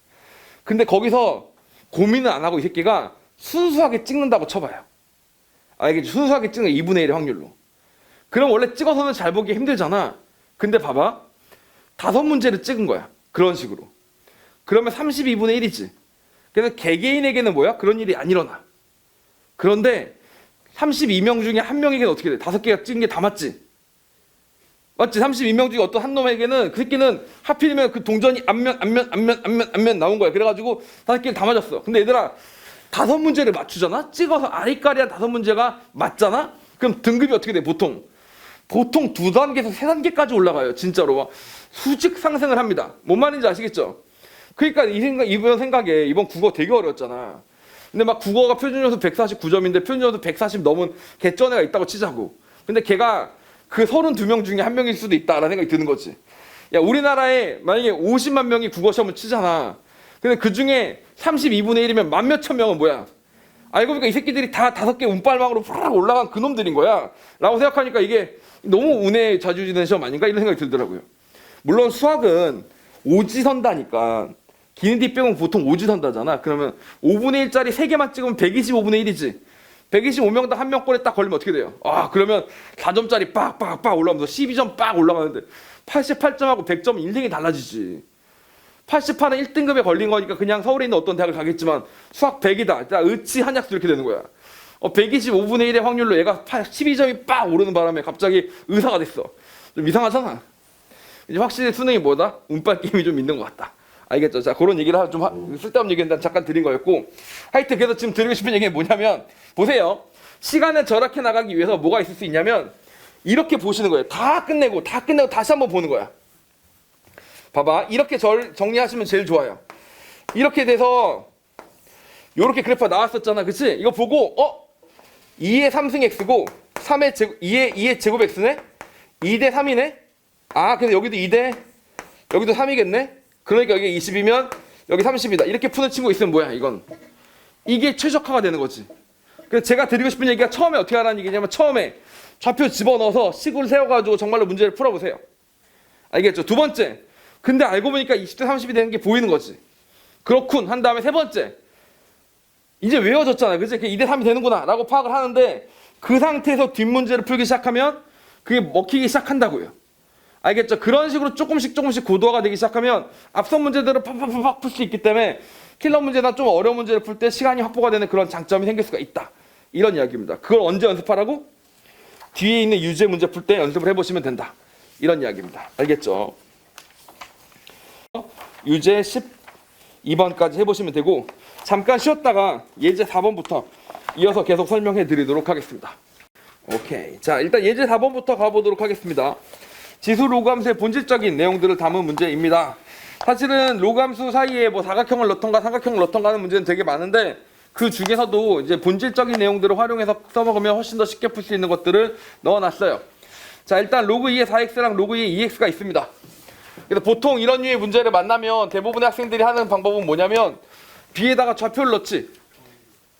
근데 거기서 고민을 안 하고 이 새끼가 순수하게 찍는다고 쳐봐요. 이게 순수하게 찍는 2분의 1의 확률로. 그럼 원래 찍어서는 잘 보기 힘들잖아. 근데 봐봐. 5문제를 찍은 거야. 그런 식으로. 그러면 32분의 1이지. 그래서 개개인에게는 뭐야? 그런 일이 안 일어나. 그런데 32명 중에 한 명에게는 어떻게 돼? 5개가 찍은 게 다 맞지? 맞지? 32명 중에 어떤 한 놈에게는 그 새끼는 하필이면 그 동전이 앞면 나온 거야. 그래가지고 5개를 다 맞았어. 근데 얘들아 5문제를 맞추잖아? 찍어서 아리까리한 5문제가 맞잖아? 그럼 등급이 어떻게 돼? 보통 2단계에서 3단계까지 올라가요. 진짜로 수직 상승을 합니다. 뭔 말인지 아시겠죠? 그러니까 이번 생각에 이번 국어 되게 어려웠잖아. 근데 막 국어가 표준점수 149점인데 표준점수 140 넘은 개쩐 애가 있다고 치자고. 근데 걔가 그 32명 중에 한 명일 수도 있다라는 생각이 드는 거지. 야, 우리나라에 만약에 50만 명이 국어 시험을 치잖아. 근데 그 중에 32분의 1이면 만 몇천 명은 뭐야? 알고 보니까 이 새끼들이 다 5개 운빨망으로 푸르륵 올라간 그 놈들인 거야. 라고 생각하니까 이게 너무 운에 좌지우지되는 시험 아닌가? 이런 생각이 들더라고요. 물론 수학은 오지선다니까. 기는디 빼고 보통 오지선다잖아. 그러면 5분의 1짜리 3개만 찍으면 125분의 1이지. 125명당 한 명꼴에 딱 걸리면 어떻게 돼요? 그러면 4점짜리 빡빡빡 올라가면서 12점 빡 올라가는데 88점하고 100점 인생이 달라지지. 88은 1등급에 걸린 거니까 그냥 서울에 있는 어떤 대학을 가겠지만 수학 100이다. 의치 한약수 이렇게 되는 거야. 125분의 1의 확률로 얘가 12점이 빡 오르는 바람에 갑자기 의사가 됐어. 좀 이상하잖아. 이제 확실히 수능이 뭐다? 운빨 게임이 좀 있는 것 같다. 알겠죠? 자, 그런 얘기를 좀 쓸데없는 얘기는 잠깐 드린 거였고, 하여튼 그래서 지금 드리고 싶은 얘기는 뭐냐면, 보세요. 시간을 절약해 나가기 위해서 뭐가 있을 수 있냐면 이렇게 보시는 거예요. 다 끝내고 다시 한번 보는 거야. 봐봐. 이렇게 정리하시면 제일 좋아요. 이렇게 돼서 이렇게 그래프가 나왔었잖아. 그치? 이거 보고 2의 3승 x고 3의 제곱 2의 제곱 x네? 2대 3이네? 그래서 여기도 2대 여기도 3이겠네? 그러니까 여기 20이면 여기 30이다. 이렇게 푸는 친구 있으면 뭐야? 이건 이게 최적화가 되는 거지. 그래서 제가 드리고 싶은 얘기가 처음에 어떻게 하라는 얘기냐면 처음에 좌표 집어넣어서 식을 세워가지고 정말로 문제를 풀어보세요. 알겠죠? 두 번째, 근데 알고 보니까 20대 30이 되는 게 보이는 거지. 그렇군 한 다음에 세 번째, 이제 외워졌잖아. 그치? 2대 3이 되는구나 라고 파악을 하는데 그 상태에서 뒷문제를 풀기 시작하면 그게 먹히기 시작한다고요. 알겠죠? 그런 식으로 조금씩 고도화가 되기 시작하면 앞선 문제들을 팍팍팍 풀 수 있기 때문에 킬러 문제나 좀 어려운 문제를 풀 때 시간이 확보가 되는 그런 장점이 생길 수가 있다. 이런 이야기입니다. 그걸 언제 연습하라고? 뒤에 있는 유제 문제 풀 때 연습을 해보시면 된다. 이런 이야기입니다. 알겠죠? 유제 12번까지 해보시면 되고 잠깐 쉬었다가 예제 4번부터 이어서 계속 설명해 드리도록 하겠습니다. 오케이. 자, 일단 예제 4번부터 가보도록 하겠습니다. 지수 로그함수의 본질적인 내용들을 담은 문제입니다. 사실은 로그함수 사이에 뭐 사각형을 넣던가 삼각형을 넣던가 하는 문제는 되게 많은데 그 중에서도 이제 본질적인 내용들을 활용해서 써먹으면 훨씬 더 쉽게 풀 수 있는 것들을 넣어놨어요. 자, 일단 로그 2의 4x랑 로그 2의 2x가 있습니다. 그래서 보통 이런 류의 문제를 만나면 대부분의 학생들이 하는 방법은 뭐냐면 B에다가 좌표를 넣지.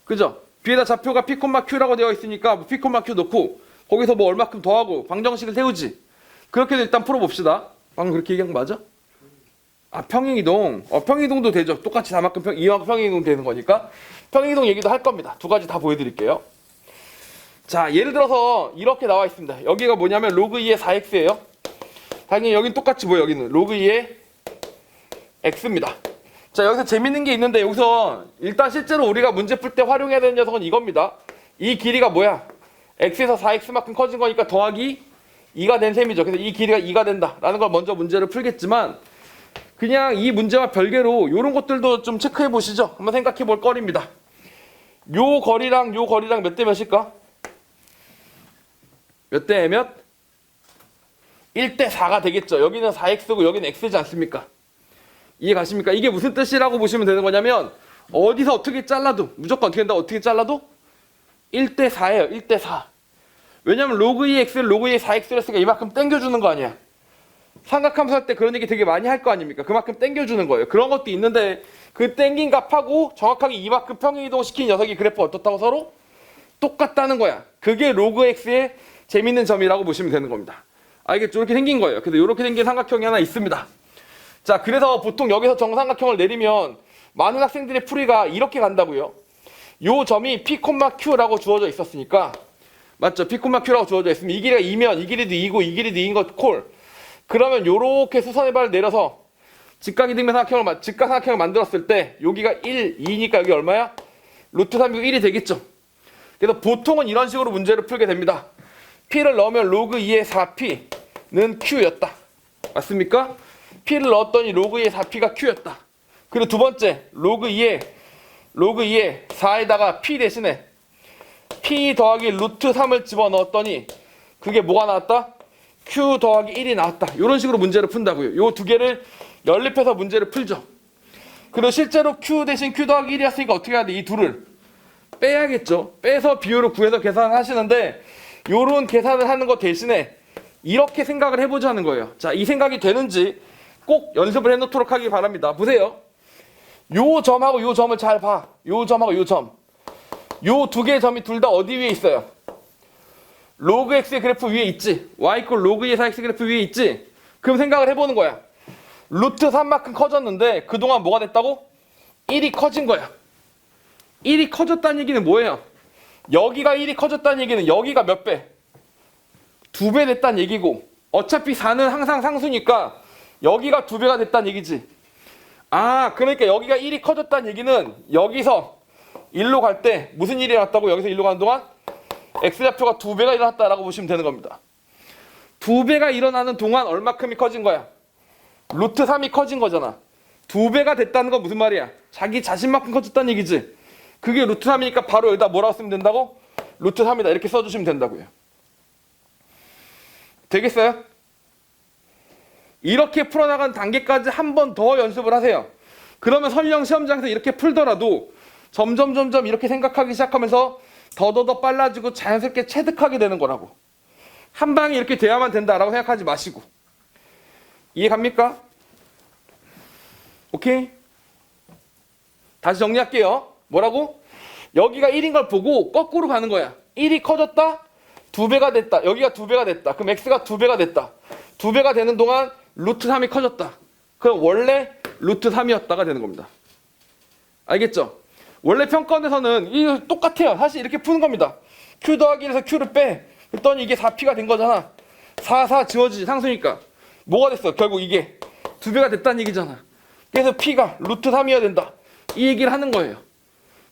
그죠? B에다 좌표가 P, Q라고 되어 있으니까 뭐 P, Q 넣고 거기서 뭐 얼마큼 더하고 방정식을 세우지. 그렇게도 일단 풀어봅시다. 방금 그렇게 얘기한 거 맞아? 아, 평행이동. 평행이동도 되죠. 똑같이 2만큼 평행이동 되는 거니까 평행이동 얘기도 할 겁니다. 두 가지 다 보여드릴게요. 자, 예를 들어서 이렇게 나와 있습니다. 여기가 뭐냐면 로그 2의 4x예요. 당연히 여긴 똑같이 뭐예요? 여기는 로그 2의 x입니다. 자, 여기서 재밌는 게 있는데 여기서 일단 실제로 우리가 문제 풀 때 활용해야 되는 녀석은 이겁니다. 이 길이가 뭐야? x에서 4x만큼 커진 거니까 더하기 2가 된 셈이죠. 그래서 이 길이가 2가 된다라는 걸 먼저 문제를 풀겠지만 그냥 이 문제와 별개로 이런 것들도 좀 체크해 보시죠. 한번 생각해 볼 거리입니다. 요 거리랑 요 거리랑 몇 대 몇일까? 몇 대 몇? 1대 4가 되겠죠. 여기는 4x고 여기는 x지 않습니까? 이해 가십니까? 이게 무슨 뜻이라고 보시면 되는 거냐면 어디서 어떻게 잘라도 무조건 어떻게 된다? 어떻게 잘라도 1대 4예요. 1대 4. 왜냐면 로그 2x를 로그 2의 4x를 했으니까 이만큼 땡겨주는 거 아니야. 삼각함수 할 때 그런 얘기 되게 많이 할 거 아닙니까? 그만큼 땡겨주는 거예요. 그런 것도 있는데 그 땡긴 값하고 정확하게 이만큼 평행이동 시킨 녀석이 그래프 어떻다고 서로 똑같다는 거야. 그게 로그 x의 재밌는 점이라고 보시면 되는 겁니다. 알겠죠? 이렇게 생긴 거예요. 그래서 이렇게 생긴 삼각형이 하나 있습니다. 자, 그래서 보통 여기서 정삼각형을 내리면 많은 학생들의 풀이가 이렇게 간다고요. 요 점이 P, Q라고 주어져 있었으니까 맞죠? P, Q라고 주어져 있으면 이 길이가 2면 이 길이도 2고 이 길이도 2인 것 콜. 그러면 요렇게 수선의 발을 내려서 직각이등변 삼각형을 만들었을 때 여기가 1, 2니까 여기 얼마야? 루트 3이고 1이 되겠죠. 그래서 보통은 이런 식으로 문제를 풀게 됩니다. P를 넣으면 로그 2의 4P는 Q였다. 맞습니까? P를 넣었더니 로그 2의 4P가 Q였다. 그리고 두 번째 로그 2의 4에다가 P 대신에 P 더하기 루트 3을 집어넣었더니 그게 뭐가 나왔다? Q 더하기 1이 나왔다. 이런 식으로 문제를 푼다고요. 요 두 개를 연립해서 문제를 풀죠. 그리고 실제로 Q 대신 Q 더하기 1이었으니까 어떻게 해야 돼? 이 둘을 빼야겠죠. 빼서 비율을 구해서 계산을 하시는데 요런 계산을 하는 거 대신에 이렇게 생각을 해보자는 거예요. 자, 이 생각이 되는지 꼭 연습을 해놓도록 하기 바랍니다. 보세요. 요 점하고 요 점을 잘 봐. 요 점하고 요 점. 요 두 개의 점이 둘 다 어디 위에 있어요? 로그 x의 그래프 위에 있지. y = 로그 2의 4x 그래프 위에 있지. 그럼 생각을 해보는 거야. 루트 3만큼 커졌는데 그동안 뭐가 됐다고? 1이 커진 거야. 1이 커졌다는 얘기는 뭐예요? 여기가 1이 커졌다는 얘기는 여기가 몇 배? 2배 됐다는 얘기고 어차피 4는 항상 상수니까 여기가 2배가 됐다는 얘기지. 아, 그러니까 여기가 1이 커졌다는 얘기는 여기서 1로 갈 때 무슨 일이 일어났다고? 여기서 1로 가는 동안 x좌표가 2배가 일어났다라고 보시면 되는 겁니다. 2배가 일어나는 동안 얼마큼이 커진 거야? 루트 3이 커진 거잖아. 2배가 됐다는 건 무슨 말이야? 자기 자신만큼 커졌다는 얘기지. 그게 루트 3이니까 바로 여기다 뭐라고 쓰면 된다고? 루트 3이다 이렇게 써주시면 된다고요. 되겠어요? 이렇게 풀어나간 단계까지 한 번 더 연습을 하세요. 그러면 설령 시험장에서 이렇게 풀더라도 점점 이렇게 생각하기 시작하면서 더더더 빨라지고 자연스럽게 체득하게 되는 거라고. 한 방에 이렇게 돼야만 된다라고 생각하지 마시고. 이해 갑니까? 오케이? 다시 정리할게요. 뭐라고? 여기가 1인 걸 보고 거꾸로 가는 거야. 1이 커졌다? 2배가 됐다. 여기가 2배가 됐다. 그럼 x가 2배가 됐다. 2배가 되는 동안 루트 3이 커졌다. 그럼 원래 루트 3이었다가 되는 겁니다. 알겠죠? 원래 평가원에서는 이 똑같아요. 사실 이렇게 푸는 겁니다. q 더하기 1에서 q를 빼. 그랬더니 이게 4p가 된 거잖아. 4 지워지지. 상수니까. 뭐가 됐어? 결국 이게 2배가 됐다는 얘기잖아. 그래서 p가 루트 3이어야 된다. 이 얘기를 하는 거예요.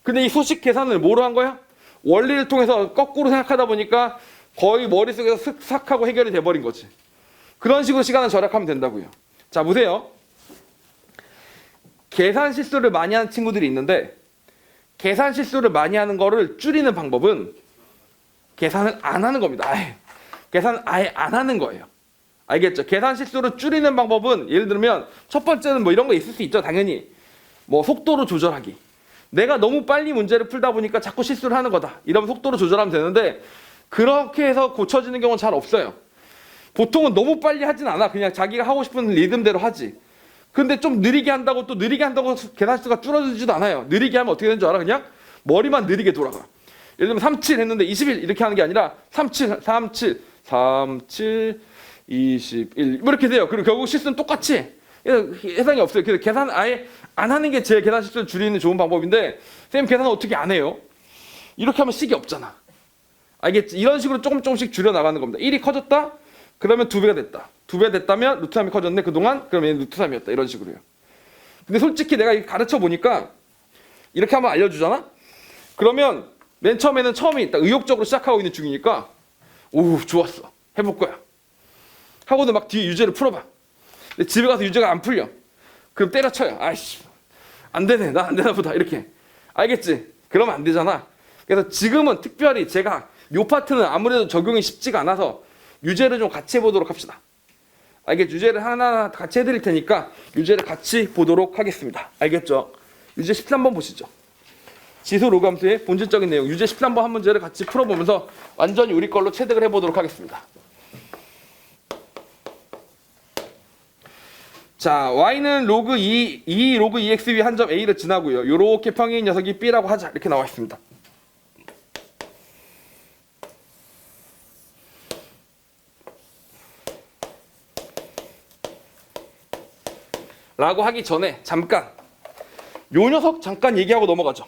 근데 이 수식 계산을 뭐로 한 거야? 원리를 통해서 거꾸로 생각하다 보니까 거의 머릿속에서 슥싹 하고 해결이 돼버린 거지. 그런 식으로 시간을 절약하면 된다고요. 자, 보세요. 계산 실수를 많이 하는 친구들이 있는데 계산 실수를 많이 하는 거를 줄이는 방법은 계산을 안 하는 겁니다. 계산을 아예 안 하는 거예요. 알겠죠? 계산 실수를 줄이는 방법은 예를 들면 첫 번째는 뭐 이런 거 있을 수 있죠. 당연히 뭐 속도로 조절하기. 내가 너무 빨리 문제를 풀다 보니까 자꾸 실수를 하는 거다. 이러면 속도를 조절하면 되는데 그렇게 해서 고쳐지는 경우는 잘 없어요. 보통은 너무 빨리 하진 않아. 그냥 자기가 하고 싶은 리듬대로 하지. 근데 좀 느리게 한다고 또 느리게 한다고 계산수가 줄어들지도 않아요. 느리게 하면 어떻게 되는 줄 알아? 그냥 머리만 느리게 돌아가. 예를 들면 37 했는데 21 이렇게 하는 게 아니라 37, 37, 37, 21 뭐 이렇게 돼요. 그리고 결국 실수는 똑같이 해상이 없어요. 그래서 계산 아예 안 하는 게 제 계산 실수를 줄이는 좋은 방법인데 선생님 계산은 어떻게 안 해요? 이렇게 하면 식이 없잖아. 알겠지? 이런 식으로 조금씩 줄여 나가는 겁니다. 1이 커졌다? 그러면 2배가 됐다. 2배가 됐다면 루트 3이 커졌네. 그동안 그러면 얘는 루트 3이었다. 이런 식으로요. 근데 솔직히 내가 가르쳐 보니까 이렇게 한번 알려주잖아? 그러면 맨 처음에는 처음이 있다. 의욕적으로 시작하고 있는 중이니까 오 좋았어. 해볼 거야. 하고도 막 뒤에 유제를 풀어봐. 근데 집에 가서 유제가 안 풀려. 그럼 때려쳐요. 아이씨 안 되네. 나 안 되나 보다. 이렇게. 알겠지? 그러면 안 되잖아. 그래서 지금은 특별히 제가 요 파트는 아무래도 적용이 쉽지가 않아서 유제를 좀 같이 해보도록 합시다. 알겠죠? 유제를 하나 같이 해드릴 테니까 유제를 같이 보도록 하겠습니다. 알겠죠? 유제 13번 보시죠. 지수 로감수의 본질적인 내용 유제 13번 한 문제를 같이 풀어보면서 완전히 우리 걸로 체득을 해보도록 하겠습니다. 자, y는 로그 2 로그 2x 위 한 점 a를 지나고요. 요렇게 평행인 녀석이 b라고 하자. 이렇게 나와 있습니다. 라고 하기 전에 잠깐 요 녀석 잠깐 얘기하고 넘어가죠.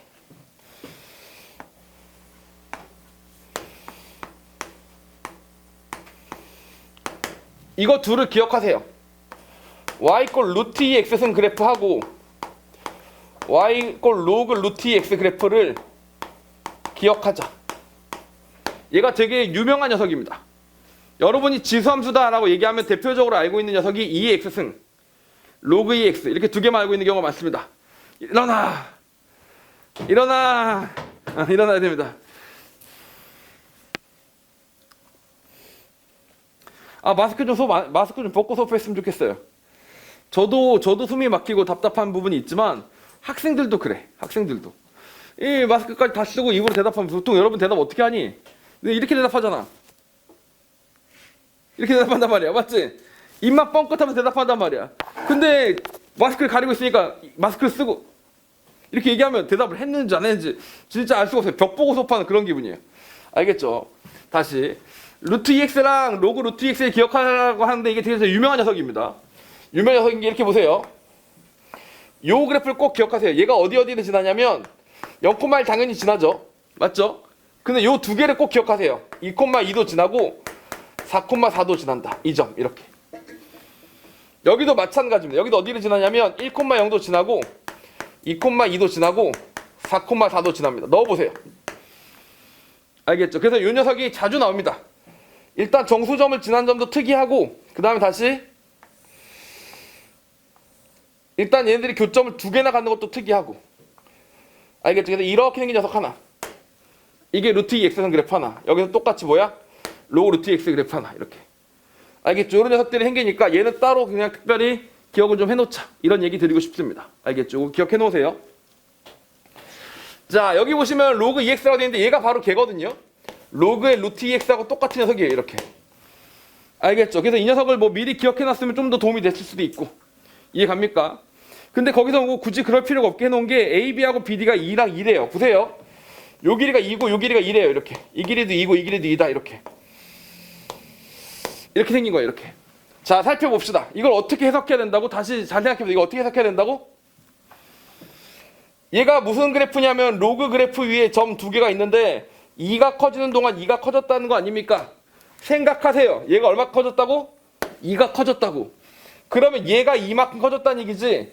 이거 둘을 기억하세요. y 꼴 루트 2x승 그래프하고 y 꼴 로그 루트 2x 그래프를 기억하자. 얘가 되게 유명한 녀석입니다. 여러분이 지수함수다 라고 얘기하면 대표적으로 알고 있는 녀석이 2x승 로그 2x 이렇게 두 개만 알고 있는 경우가 많습니다. 일어나 일어나야 됩니다. 마스크 좀 벗고 수업했으면 좋겠어요. 저도 숨이 막히고 답답한 부분이 있지만 학생들도 그래. 학생들도 이 마스크까지 다 쓰고 입으로 대답하면 보통 여러분 대답 어떻게 하니? 이렇게 대답하잖아. 이렇게 대답한단 말이야. 맞지? 입만 뻥끗하면서 대답한단 말이야. 근데 마스크를 가리고 있으니까 마스크를 쓰고 이렇게 얘기하면 대답을 했는지 안 했는지 진짜 알 수가 없어요. 벽 보고 수업하는 그런 기분이에요. 알겠죠? 다시 루트 2x랑 로그 루트 2x를 기억하라고 하는데 이게 되게 유명한 녀석입니다. 유명한 녀석인 게 이렇게 보세요. 요 그래프를 꼭 기억하세요. 얘가 어디를 지나냐면 0,1 당연히 지나죠. 맞죠? 근데 요 두 개를 꼭 기억하세요. 2,2도 지나고 4,4도 지난다. 이 점 이렇게. 여기도 마찬가지입니다. 여기도 어디를 지나냐면 1,0도 지나고 2,2도 지나고 4,4도 지납니다. 넣어보세요. 알겠죠? 그래서 이 녀석이 자주 나옵니다. 일단 정수점을 지난 점도 특이하고 그 다음에 다시 일단 얘네들이 교점을 두 개나 갖는 것도 특이하고 알겠죠? 그래서 이렇게 생긴 녀석 하나 이게 루트 2x선 그래프 하나 여기서 똑같이 뭐야? 로그 루트 2x 그래프 하나 이렇게 알겠죠? 이런 녀석들이 생기니까 얘는 따로 그냥 특별히 기억을 좀 해놓자 이런 얘기 드리고 싶습니다. 알겠죠? 기억해 놓으세요. 자 여기 보시면 로그 2x라고 되어 있는데 얘가 바로 걔거든요. 로그의 루트 2x하고 똑같은 녀석이에요. 이렇게 알겠죠? 그래서 이 녀석을 뭐 미리 기억해 놨으면 좀 더 도움이 됐을 수도 있고 이해 갑니까? 근데 거기서 뭐 굳이 그럴 필요가 없게 해놓은 게 AB하고 BD가 2랑 2래요. 보세요. 요 길이가 2고 요 길이가 2래요. 이렇게 이 길이도 2고 이 길이도 2다. 이렇게 생긴 거예요. 이렇게. 자 살펴봅시다. 이걸 어떻게 해석해야 된다고? 다시 잘 생각해보세요. 이거 어떻게 해석해야 된다고? 얘가 무슨 그래프냐면 로그 그래프 위에 점 두 개가 있는데 2가 커지는 동안 2가 커졌다는 거 아닙니까? 생각하세요. 얘가 얼마 커졌다고? 2가 커졌다고. 그러면 얘가 2만큼 커졌다는 얘기지.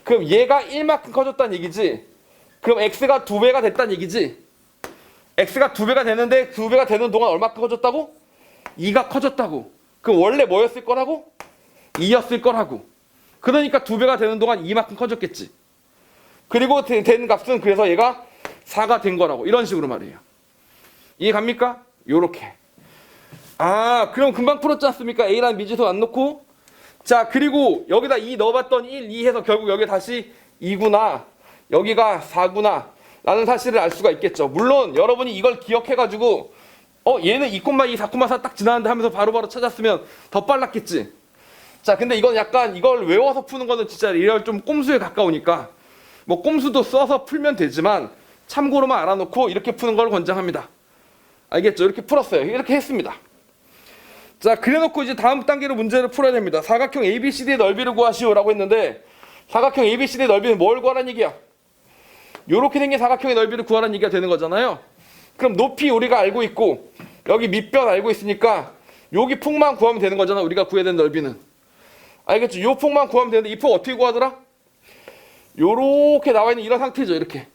그럼 얘가 1만큼 커졌다는 얘기지. 그럼 x가 2배가 됐다는 얘기지. x가 2배가 되는데 2배가 되는 동안 얼마큼 커졌다고? 2가 커졌다고. 그럼 원래 뭐였을 거라고? 2였을 거라고. 그러니까 2배가 되는 동안 2만큼 커졌겠지. 그리고 된 값은 그래서 얘가 4가 된 거라고. 이런 식으로 말이에요. 이해 갑니까? 요렇게. 그럼 금방 풀었지 않습니까? A라는 미지수 안 놓고. 자, 그리고 여기다 2 넣어봤더니 1, 2 해서 결국 여기 다시 2구나. 여기가 4구나 라는 사실을 알 수가 있겠죠. 물론 여러분이 이걸 기억해가지고 얘는 2,2, 4,4 딱 지나는데 하면서 바로바로 찾았으면 더 빨랐겠지. 자, 근데 이건 약간 이걸 외워서 푸는 거는 진짜 리얼 좀 꼼수에 가까우니까 뭐 꼼수도 써서 풀면 되지만 참고로만 알아놓고 이렇게 푸는 걸 권장합니다. 알겠죠? 이렇게 풀었어요. 이렇게 했습니다. 자, 그래놓고 이제 다음 단계로 문제를 풀어야 됩니다. 사각형 ABCD의 넓이를 구하시오라고 했는데 사각형 ABCD의 넓이는 뭘 구하라는 얘기야? 요렇게 생긴 사각형의 넓이를 구하라는 얘기가 되는 거잖아요. 그럼 높이 우리가 알고 있고 여기 밑변 알고 있으니까 여기 폭만 구하면 되는 거잖아. 우리가 구해야 되는 넓이는. 알겠죠? 요 폭만 구하면 되는데 이 폭 어떻게 구하더라? 요렇게 나와 있는 이런 상태죠. 이렇게.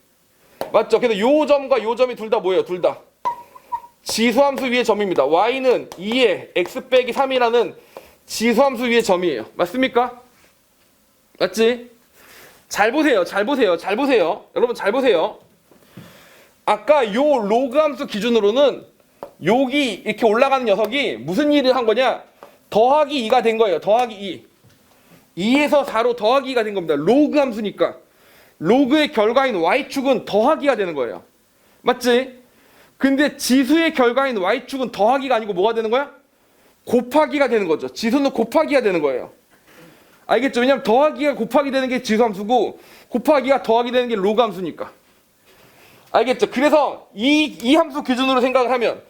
맞죠? 그래서 요 점과 요 점이 둘 다 뭐예요? 둘 다 지수함수 위의 점입니다. y는 2에 x 빼기 3이라는 지수함수 위의 점이에요. 맞습니까? 맞지? 잘 보세요. 잘 보세요. 잘 보세요. 여러분 잘 보세요. 아까 요 로그 함수 기준으로는 여기 이렇게 올라가는 녀석이 무슨 일을 한 거냐? 더하기 2가 된 거예요. 더하기 2. 2에서 4로 더하기 2가 된 겁니다. 로그 함수니까. 로그의 결과인 y축은 더하기가 되는 거예요. 맞지? 근데 지수의 결과인 y축은 더하기가 아니고 뭐가 되는 거야? 곱하기가 되는 거죠. 지수는 곱하기가 되는 거예요. 알겠죠? 왜냐면 더하기가 곱하기 되는 게 지수함수고 곱하기가 더하기 되는 게 로그 함수니까. 알겠죠? 그래서 이 함수 기준으로 생각을 하면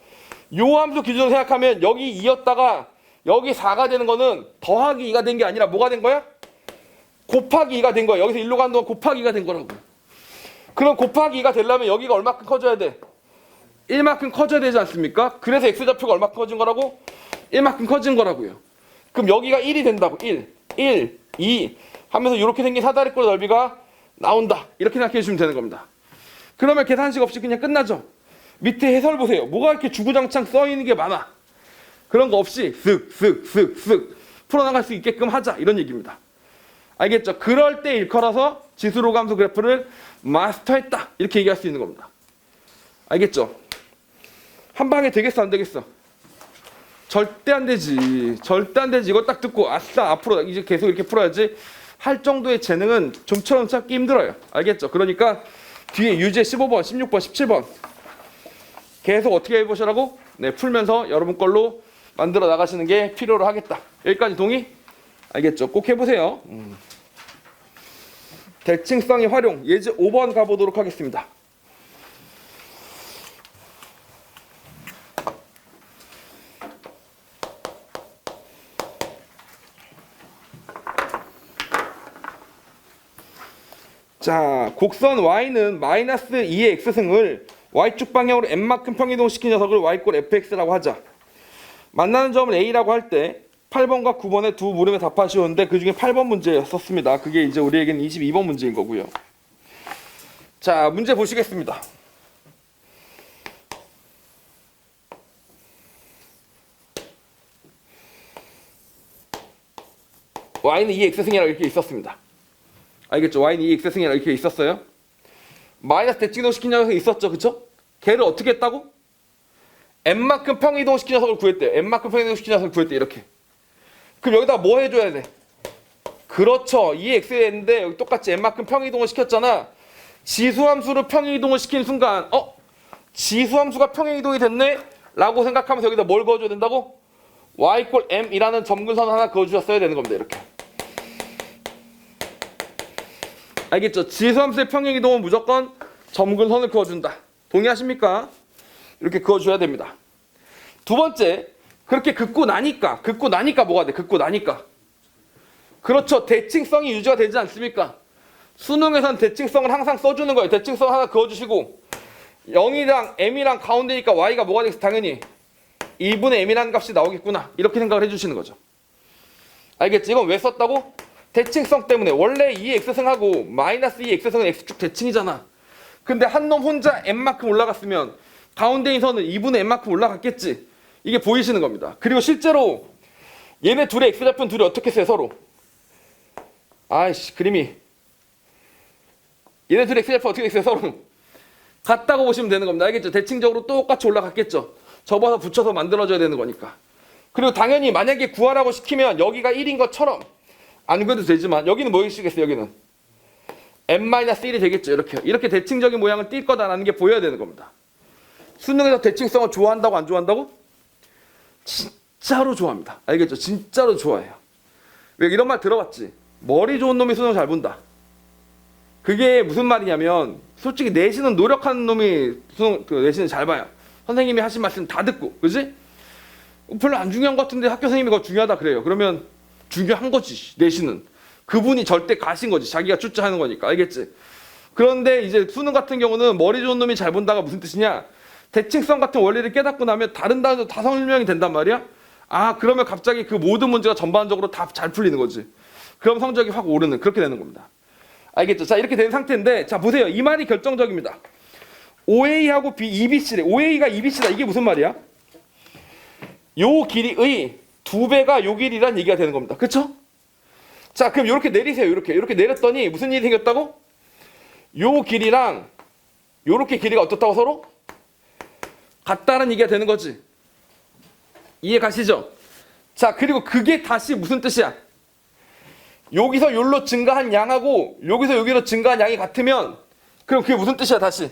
요 함수 기준으로 생각하면 여기 2였다가 여기 4가 되는 거는 더하기 2가 된 게 아니라 뭐가 된 거야? 곱하기 2가 된 거야. 여기서 1로 가는 동안 곱하기 2가 된 거라고. 그럼 곱하기 2가 되려면 여기가 얼마큼 커져야 돼? 1만큼 커져야 되지 않습니까? 그래서 x좌표가 얼마큼 커진 거라고? 1만큼 커진 거라고요. 그럼 여기가 1이 된다고. 1, 2 하면서 이렇게 생긴 사다리꼴 넓이가 나온다. 이렇게 생각해 주시면 되는 겁니다. 그러면 계산식 없이 그냥 끝나죠. 밑에 해설 보세요. 뭐가 이렇게 주구장창 써 있는 게 많아. 그런 거 없이 쓱 풀어나갈 수 있게끔 하자. 이런 얘기입니다. 알겠죠? 그럴 때 일컬어서 지수로그 함수 그래프를 마스터했다. 이렇게 얘기할 수 있는 겁니다. 알겠죠? 한 방에 되겠어 안 되겠어? 절대 안 되지. 절대 안 되지. 이거 딱 듣고 아싸 앞으로 이제 계속 이렇게 풀어야지 할 정도의 재능은 좀처럼 찾기 힘들어요. 알겠죠? 그러니까 뒤에 유제 15번, 16번, 17번 계속 어떻게 해보시라고? 네, 풀면서 여러분 걸로 만들어 나가시는 게 필요로 하겠다. 여기까지 동의? 알겠죠? 꼭 해보세요. 대칭성의 활용 예제 5번 가보도록 하겠습니다. 자, 곡선 y는 마이너스 2의 x승을 y축 방향으로 n만큼 평이동시킨 녀석을 y꼴 fx라고 하자. 만나는 점을 a라고 할 때 8번과 9번의 두 물음에 답하시오는데 그 중에 8번 문제였었습니다. 그게 이제 우리에게는 22번 문제인 거고요. 자, 문제 보시겠습니다. y는 2의 x승이라고 이렇게 있었습니다. 알겠죠? y는 2의 x승이라고 이렇게 있었어요. 마이너스 대칭이동시킨 녀석이 있었죠. 그쵸? 걔를 어떻게 했다고? n만큼 평이동시킨 녀석을 구했대요. n만큼 평이동시킨 녀석을 구했대. 이렇게. 그럼 여기다 뭐 해줘야 돼? 그렇죠. 2x에 했는데 여기 똑같이 n만큼 평이동을 시켰잖아. 지수함수를 평이동을 시킨 순간 지수함수가 평이동이 됐네? 라고 생각하면서 여기다 뭘 그어줘야 된다고? y 꼴 m이라는 점근선 하나 그어주셨어야 되는 겁니다. 이렇게. 알겠죠? 지수함수의 평행이동은 무조건 점근선을 그어준다. 동의하십니까? 이렇게 그어줘야 됩니다. 두 번째, 그렇게 긋고 나니까 뭐가 돼? 긋고 나니까. 그렇죠. 대칭성이 유지가 되지 않습니까? 수능에선 대칭성을 항상 써주는 거예요. 대칭성 하나 그어주시고 0이랑 m이랑 가운데니까 y가 뭐가 되겠어? 당연히 2분의 m이라는 값이 나오겠구나. 이렇게 생각을 해주시는 거죠. 알겠지? 이건 왜 썼다고? 대칭성 때문에. 원래 2x승하고 마이너스 2x승은 x축 대칭이잖아. 근데 한 놈 혼자 m만큼 올라갔으면 가운데 있는 2분의 m만큼 올라갔겠지. 이게 보이시는 겁니다. 그리고 실제로 얘네 둘의 x좌표는 둘이 어떻게 써요? 서로. 아이씨 그림이. 얘네 둘의 x좌표 어떻게 써요? 서로. 같다고 보시면 되는 겁니다. 알겠죠? 대칭적으로 똑같이 올라갔겠죠. 접어서 붙여서 만들어줘야 되는 거니까. 그리고 당연히 만약에 구하라고 시키면 여기가 1인 것처럼 안 그래도 되지만 여기는 뭐이시겠어요? 여기는 n-1이 되겠죠. 이렇게 대칭적인 모양을 띌 거다라는 게 보여야 되는 겁니다. 수능에서 대칭성을 좋아한다고 안 좋아한다고? 진짜로 좋아합니다. 알겠죠? 진짜로 좋아해요. 왜 이런 말 들어봤지? 머리 좋은 놈이 수능 잘 본다. 그게 무슨 말이냐면 솔직히 내신은 노력하는 놈이 수능 내신은 잘 봐요. 선생님이 하신 말씀 다 듣고, 그지? 별로 안 중요한 것 같은데 학교 선생님이 그거 중요하다 그래요. 그러면 중요한 거지. 내신은 그분이 절대 가신 거지. 자기가 출제하는 거니까. 알겠지? 그런데 이제 수능 같은 경우는 머리 좋은 놈이 잘 본다가 무슨 뜻이냐? 대칭성 같은 원리를 깨닫고 나면 다른 단어도 다 설명이 된단 말이야. 아, 그러면 갑자기 그 모든 문제가 전반적으로 다 잘 풀리는 거지. 그럼 성적이 확 오르는, 그렇게 되는 겁니다. 알겠죠? 자, 이렇게 된 상태인데, 자, 보세요. 이 말이 결정적입니다. OA하고 EBC래. OA가 EBC다. 이게 무슨 말이야? 요 길이의 2배가 요 길이란 얘기가 되는 겁니다. 그쵸? 자, 그럼 이렇게 내리세요. 이렇게 내렸더니 무슨 일이 생겼다고? 요 길이랑 요렇게 길이가 어떻다고 서로? 같다는 얘기가 되는 거지. 이해 가시죠? 자, 그리고 그게 다시 무슨 뜻이야? 여기서 요로 증가한 양하고 여기서 여기로 증가한 양이 같으면 그럼 그게 무슨 뜻이야 다시?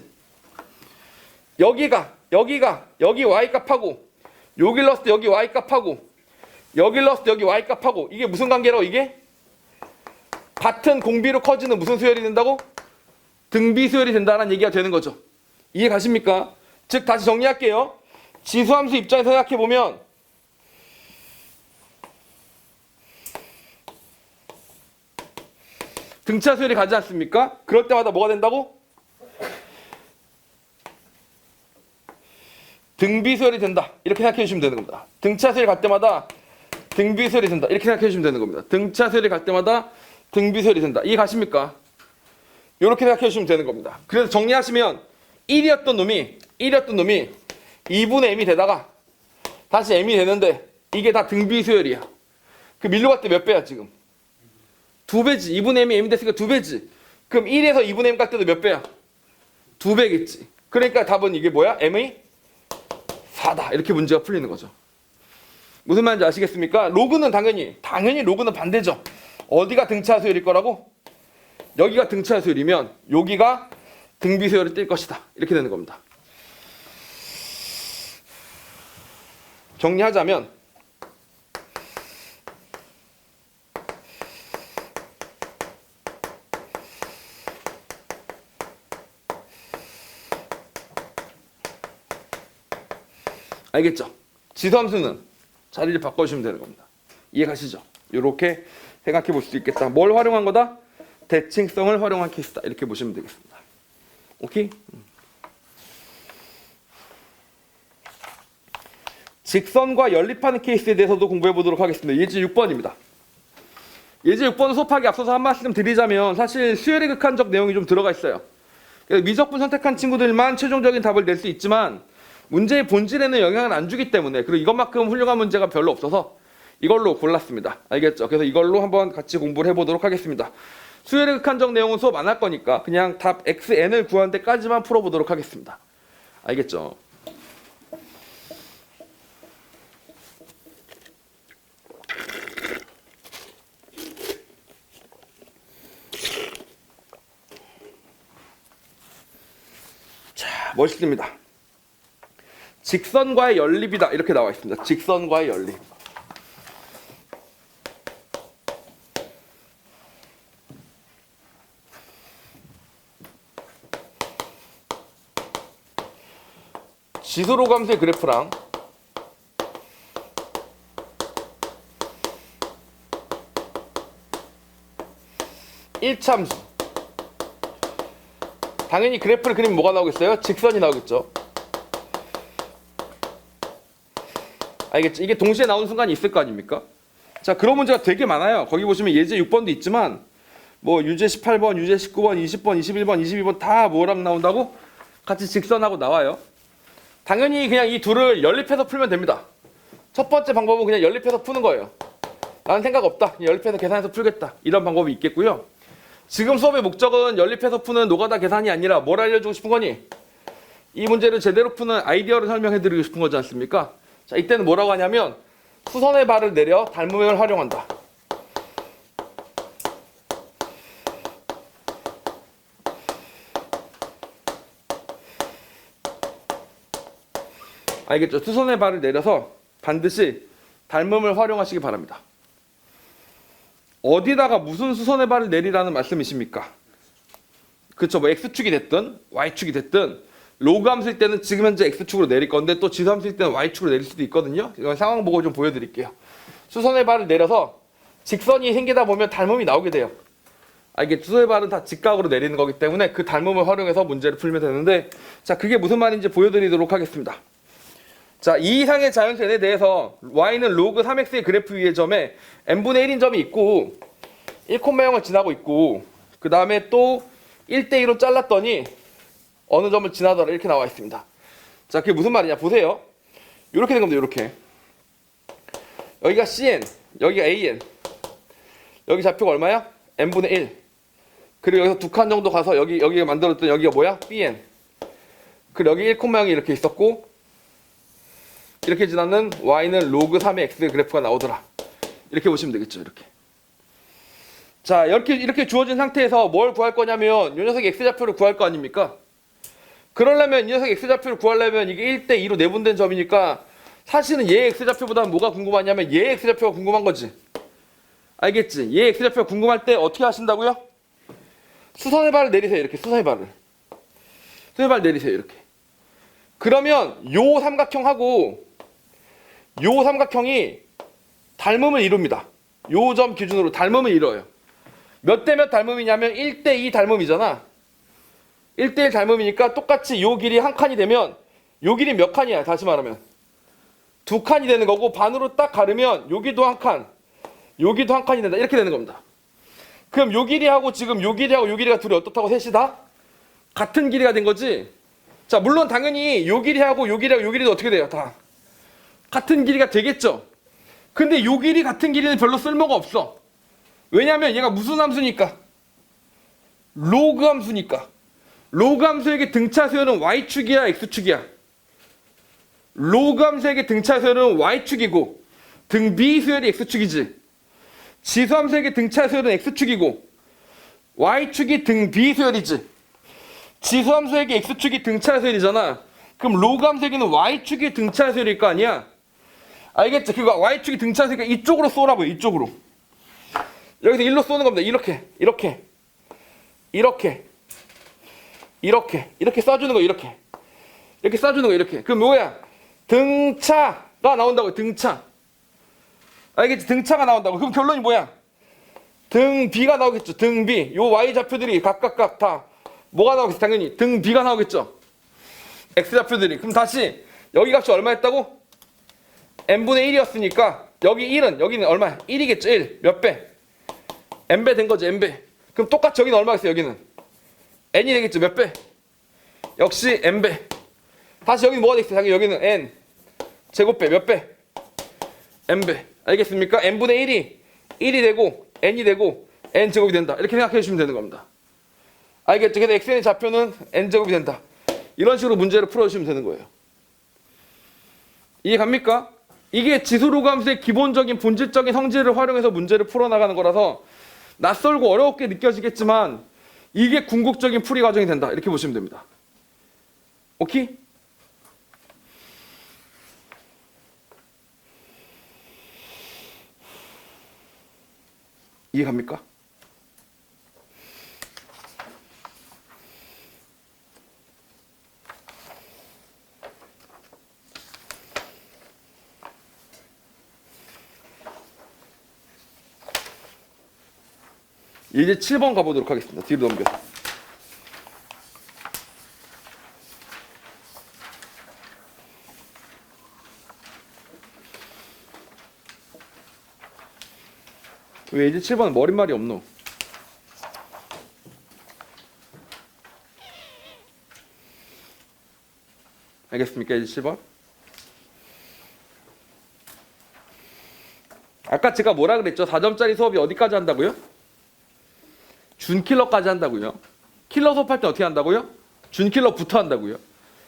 여기가 여기 y값하고 여기 넣었을 때 여기 y값하고 여기 넣었을 때 여기 y값하고 이게 무슨 관계라고 이게? 같은 공비로 커지는 무슨 수열이 된다고? 등비 수열이 된다는 얘기가 되는 거죠. 이해 가십니까? 즉 다시 정리할게요. 지수함수 입장에서 생각해보면 등차 수열이 가지 않습니까? 그럴 때마다 뭐가 된다고? 등비 수열이 된다. 이렇게 생각해 주시면 되는 겁니다. 등차 수열이 갈 때마다 등비 수열이 된다. 이렇게 생각해 주시면 되는 겁니다. 등차 수열이 갈 때마다 등비 수열이 된다. 이해 가십니까? 이렇게 생각해 주시면 되는 겁니다. 그래서 정리하시면 1이었던 놈이 2분의 m이 되다가 다시 m이 되는데 이게 다 등비 수열이야. 그 밀로 갈 때 몇 배야 지금? 2배지. 2분의 m이 m이 됐으니까 2배지. 그럼 1에서 2분의 m 갈 때도 몇 배야? 2배겠지. 그러니까 답은 이게 뭐야? m의 4다. 이렇게 문제가 풀리는 거죠. 무슨 말인지 아시겠습니까? 로그는 당연히 로그는 반대죠. 어디가 등차 수열일 거라고? 여기가 등차 수열이면 여기가 등비 수열을 띌 것이다. 이렇게 되는 겁니다. 정리하자면 알겠죠? 지수함수는 자리를 바꿔주시면 되는 겁니다. 이해 가시죠? 이렇게 생각해 볼 수 있겠다. 뭘 활용한 거다? 대칭성을 활용한 케이스다. 이렇게 보시면 되겠습니다. 오케이? 직선과 연립하는 케이스에 대해서도 공부해 보도록 하겠습니다. 예제 6번입니다. 예제 6번 수업하기 앞서서 한 말씀 드리자면 사실 수열의 극한적 내용이 좀 들어가 있어요. 미적분 선택한 친구들만 최종적인 답을 낼 수 있지만 문제의 본질에는 영향을 안 주기 때문에 그리고 이것만큼 훌륭한 문제가 별로 없어서 이걸로 골랐습니다. 알겠죠? 그래서 이걸로 한번 같이 공부를 해보도록 하겠습니다. 수열의 극한적 내용은 수업 안 할 거니까 그냥 답 xn을 구한 데까지만 풀어보도록 하겠습니다. 알겠죠? 자, 멋있습니다. 직선과의 연립이다. 이렇게 나와 있습니다. 직선과의 연립. 지수로감수의 그래프랑 일참수. 당연히 그래프를 그리면 뭐가 나오겠어요? 직선이 나오겠죠. 알겠죠? 이게 동시에 나오는 순간이 있을 거 아닙니까? 자, 그런 문제가 되게 많아요. 거기 보시면 예제 6번도 있지만 뭐 유제 18번, 유제 19번, 20번, 21번, 22번 다 뭐랑 나온다고? 같이 직선하고 나와요. 당연히 그냥 이 둘을 연립해서 풀면 됩니다. 첫 번째 방법은 그냥 연립해서 푸는 거예요. 나는 생각 없다. 연립해서 계산해서 풀겠다. 이런 방법이 있겠고요. 지금 수업의 목적은 연립해서 푸는 노가다 계산이 아니라 뭘 알려주고 싶은 거니? 이 문제를 제대로 푸는 아이디어를 설명해드리고 싶은 거지 않습니까? 자, 이때는 뭐라고 하냐면 수선의 발을 내려 닮음을 활용한다. 알겠죠? 수선의 발을 내려서 반드시 닮음을 활용하시기 바랍니다. 어디다가 무슨 수선의 발을 내리라는 말씀이십니까? 그쵸, 뭐 X축이 됐든 Y축이 됐든 로그 함수일 때는 지금 현재 X축으로 내릴 건데 또 지수 함수일 때는 Y축으로 내릴 수도 있거든요. 이건 상황 보고 좀 보여드릴게요. 수선의 발을 내려서 직선이 생기다 보면 닮음이 나오게 돼요. 이게 수선의 발은 다 직각으로 내리는 거기 때문에 그 닮음을 활용해서 문제를 풀면 되는데, 자, 그게 무슨 말인지 보여드리도록 하겠습니다. 자, 이 이상의 자연수 n에 대해서 y는 로그 3x의 그래프 위의 점에 n분의 1인 점이 있고 1,0을 지나고 있고 그 다음에 또 1대2로 잘랐더니 어느 점을 지나더라 이렇게 나와 있습니다. 자, 그게 무슨 말이냐 보세요. 이렇게 된 겁니다. 이렇게 여기가 cn, 여기가 an, 여기 좌표가 얼마야? n분의 1. 그리고 여기서 두 칸 정도 가서 여기가 만들었던 여기가 뭐야? bn. 그리고 여기 1,0이 이렇게 있었고 이렇게 지나는 y는 로그 3의 x의 그래프가 나오더라. 이렇게 보시면 되겠죠. 이렇게. 자, 이렇게 주어진 상태에서 뭘 구할 거냐면 이 녀석의 x좌표를 구할 거 아닙니까? 그러려면 이 녀석의 x좌표를 구하려면 이게 1대2로 내분된 점이니까 사실은 얘의 x좌표보다 뭐가 궁금하냐면 얘의 x좌표가 궁금한 거지. 알겠지? 얘의 x좌표가 궁금할 때 어떻게 하신다고요? 수선의 발을 내리세요. 이렇게 수선의 발을 내리세요. 이렇게. 그러면 요 삼각형하고 요 삼각형이 닮음을 이룹니다. 요 점 기준으로 닮음을 이뤄요. 몇 대 몇 닮음이냐면 1대2 닮음이잖아. 1대1 닮음이니까 똑같이 요 길이 한 칸이 되면 요 길이 몇 칸이야? 다시 말하면 두 칸이 되는 거고 반으로 딱 가르면 여기도 한 칸, 여기도 한 칸이 된다. 이렇게 되는 겁니다. 그럼 요 길이하고 지금 요 길이하고 요 길이가 둘이 어떻다고 셋이 다? 같은 길이가 된 거지. 자, 물론 당연히 요 길이하고 요 길이하고 요 길이도 어떻게 돼요? 다 같은 길이가 되겠죠. 근데 요 길이 같은 길이는 별로 쓸모가 없어. 왜냐면 얘가 무슨 함수니까? 로그 함수니까. 로그 함수에게 등차수열은 y축이야 x축이야? 로그 함수에게 등차수열은 y축이고 등비수열이 x축이지. 지수 함수에게 등차수열은 x축이고 y축이 등비수열이지. 지수 함수에게 x축이 등차수열이잖아. 그럼 로그 함수에게는 y축이 등차수열일 거 아니야? 알겠죠? 그거 y축이 등차수열이니까 이쪽으로 쏘라고요. 이쪽으로. 여기서 1로 쏘는 겁니다. 이렇게 써주는 거. 이렇게 써주는 거. 이렇게. 그럼 뭐야? 등차가 나온다고요. 등차. 알겠지? 등차가 나온다고. 그럼 결론이 뭐야? 등비가 나오겠죠. 등비. 요 y 좌표들이 각각 다 뭐가 나오겠어? 당연히 등비가 나오겠죠. x 좌표들이. 그럼 다시 여기 값이 얼마였다고? n분의 1이었으니까 여기 1은 여기는 얼마야? 1이겠죠. 1. 몇 배? n배 된 거죠. n배. 그럼 똑같이 여기는 얼마겠어요? 여기는 n이 되겠죠. 몇 배? 역시 n배. 다시 여기는 뭐가 되겠어요? 당연히 여기는 n 제곱배. 몇 배? n배. 알겠습니까? n분의 1이 되고 n이 되고 n 제곱이 된다. 이렇게 생각해 주시면 되는 겁니다. 알겠죠? 그래서 xn의 좌표는 n 제곱이 된다. 이런 식으로 문제를 풀어주시면 되는 거예요. 이해 갑니까? 이게 지수로그 함수의 기본적인 본질적인 성질을 활용해서 문제를 풀어나가는 거라서 낯설고 어렵게 느껴지겠지만 이게 궁극적인 풀이 과정이 된다. 이렇게 보시면 됩니다. 오케이? 이해 갑니까? 이제 7번 가보도록 하겠습니다. 뒤로 넘겨서. 왜 이제 7번은 머릿말이 없노? 알겠습니까? 이제 7번. 아까 제가 뭐라 그랬죠? 4점짜리 수업이 어디까지 한다고요? 준킬러까지 한다고요. 킬러 수업할 때 어떻게 한다고요? 준킬러부터 한다고요.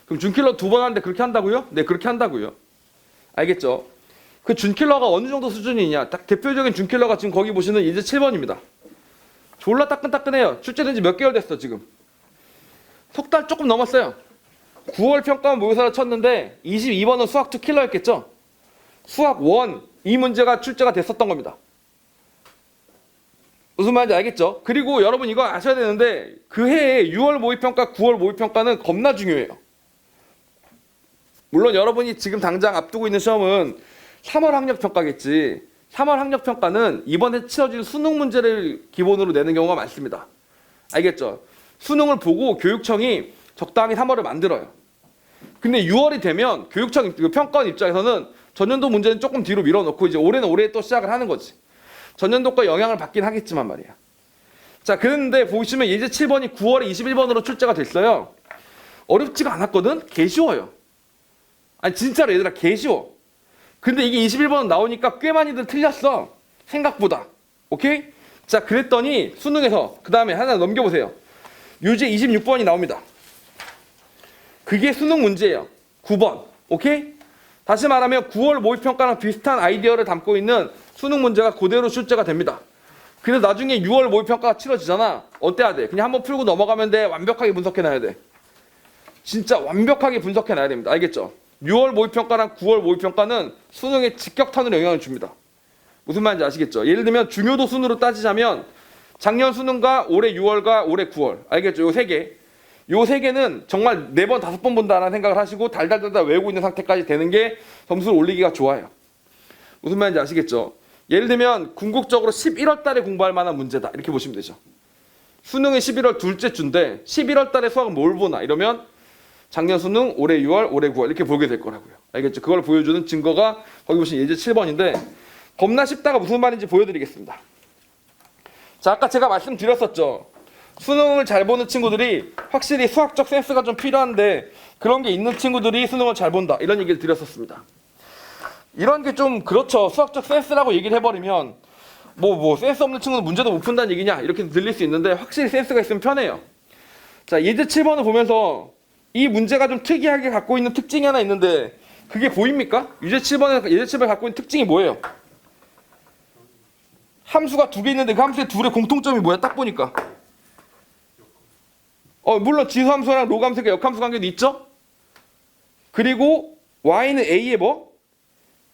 그럼 준킬러 2번 하는데 그렇게 한다고요? 네, 그렇게 한다고요. 알겠죠? 그 준킬러가 어느 정도 수준이냐? 딱 대표적인 준킬러가 지금 거기 보시는 이제 7번입니다. 졸라 따끈따끈해요. 출제된 지 몇 개월 됐어 지금. 석 달 조금 넘었어요. 9월 평가 모의사를 쳤는데 22번은 수학 2 킬러였겠죠? 수학 1 이 문제가 출제가 됐었던 겁니다. 무슨 말인지 알겠죠? 그리고 여러분 이거 아셔야 되는데 그 해에 6월 모의평가, 9월 모의평가는 겁나 중요해요. 물론 여러분이 지금 당장 앞두고 있는 시험은 3월 학력평가겠지. 3월 학력평가는 이번에 치러질 수능 문제를 기본으로 내는 경우가 많습니다. 알겠죠? 수능을 보고 교육청이 적당히 3월을 만들어요. 근데 6월이 되면 교육청 평가원 입장에서는 전년도 문제는 조금 뒤로 밀어놓고 이제 올해는 올해 또 시작을 하는 거지. 전년도과 영향을 받긴 하겠지만 말이야. 자, 그런데 보시면 예제 7번이 9월에 21번으로 출제가 됐어요. 어렵지가 않았거든? 개 쉬워요. 아니 진짜로 얘들아 개 쉬워. 근데 이게 21번 나오니까 꽤 많이들 틀렸어. 생각보다. 오케이? 자, 그랬더니 수능에서 그 다음에 하나 넘겨보세요. 유제 26번이 나옵니다. 그게 수능 문제예요. 9번. 오케이? 다시 말하면 9월 모의평가랑 비슷한 아이디어를 담고 있는 수능 문제가 그대로 출제가 됩니다. 그래서 나중에 6월 모의평가가 치러지잖아. 어때야 돼? 그냥 한번 풀고 넘어가면 돼? 완벽하게 분석해놔야 돼? 진짜 완벽하게 분석해놔야 됩니다. 알겠죠? 6월 모의평가랑 9월 모의평가는 수능에 직격탄으로 영향을 줍니다. 무슨 말인지 아시겠죠? 예를 들면 중요도 순으로 따지자면 작년 수능과 올해 6월과 올해 9월. 알겠죠? 요 세 개. 요 세 개는 정말 4번, 5번 본다라는 생각을 하시고 달달달달 외우고 있는 상태까지 되는 게 점수를 올리기가 좋아요. 무슨 말인지 아시겠죠? 예를 들면 궁극적으로 11월 달에 공부할 만한 문제다. 이렇게 보시면 되죠. 수능이 11월 둘째 주인데 11월 달에 수학은 뭘 보나? 이러면 작년 수능, 올해 6월, 올해 9월 이렇게 보게 될 거라고요. 알겠죠? 그걸 보여주는 증거가 거기 보시면 예제 7번인데 겁나 쉽다가 무슨 말인지 보여드리겠습니다. 자, 아까 제가 말씀드렸었죠. 수능을 잘 보는 친구들이 확실히 수학적 센스가 좀 필요한데 그런 게 있는 친구들이 수능을 잘 본다. 이런 얘기를 드렸었습니다. 이런 게 좀 그렇죠. 수학적 센스라고 얘기를 해버리면 뭐 센스 없는 친구는 문제도 못 푼다는 얘기냐 이렇게 들릴 수 있는데 확실히 센스가 있으면 편해요. 자, 예제 7번을 보면서 이 문제가 좀 특이하게 갖고 있는 특징이 하나 있는데 그게 보입니까? 예제 7번에 갖고 있는 특징이 뭐예요? 함수가 2개 있는데 그 함수의 둘의 공통점이 뭐야? 딱 보니까 물론 지수함수랑 로그함수가 역함수 관계도 있죠? 그리고 y는 a의 뭐?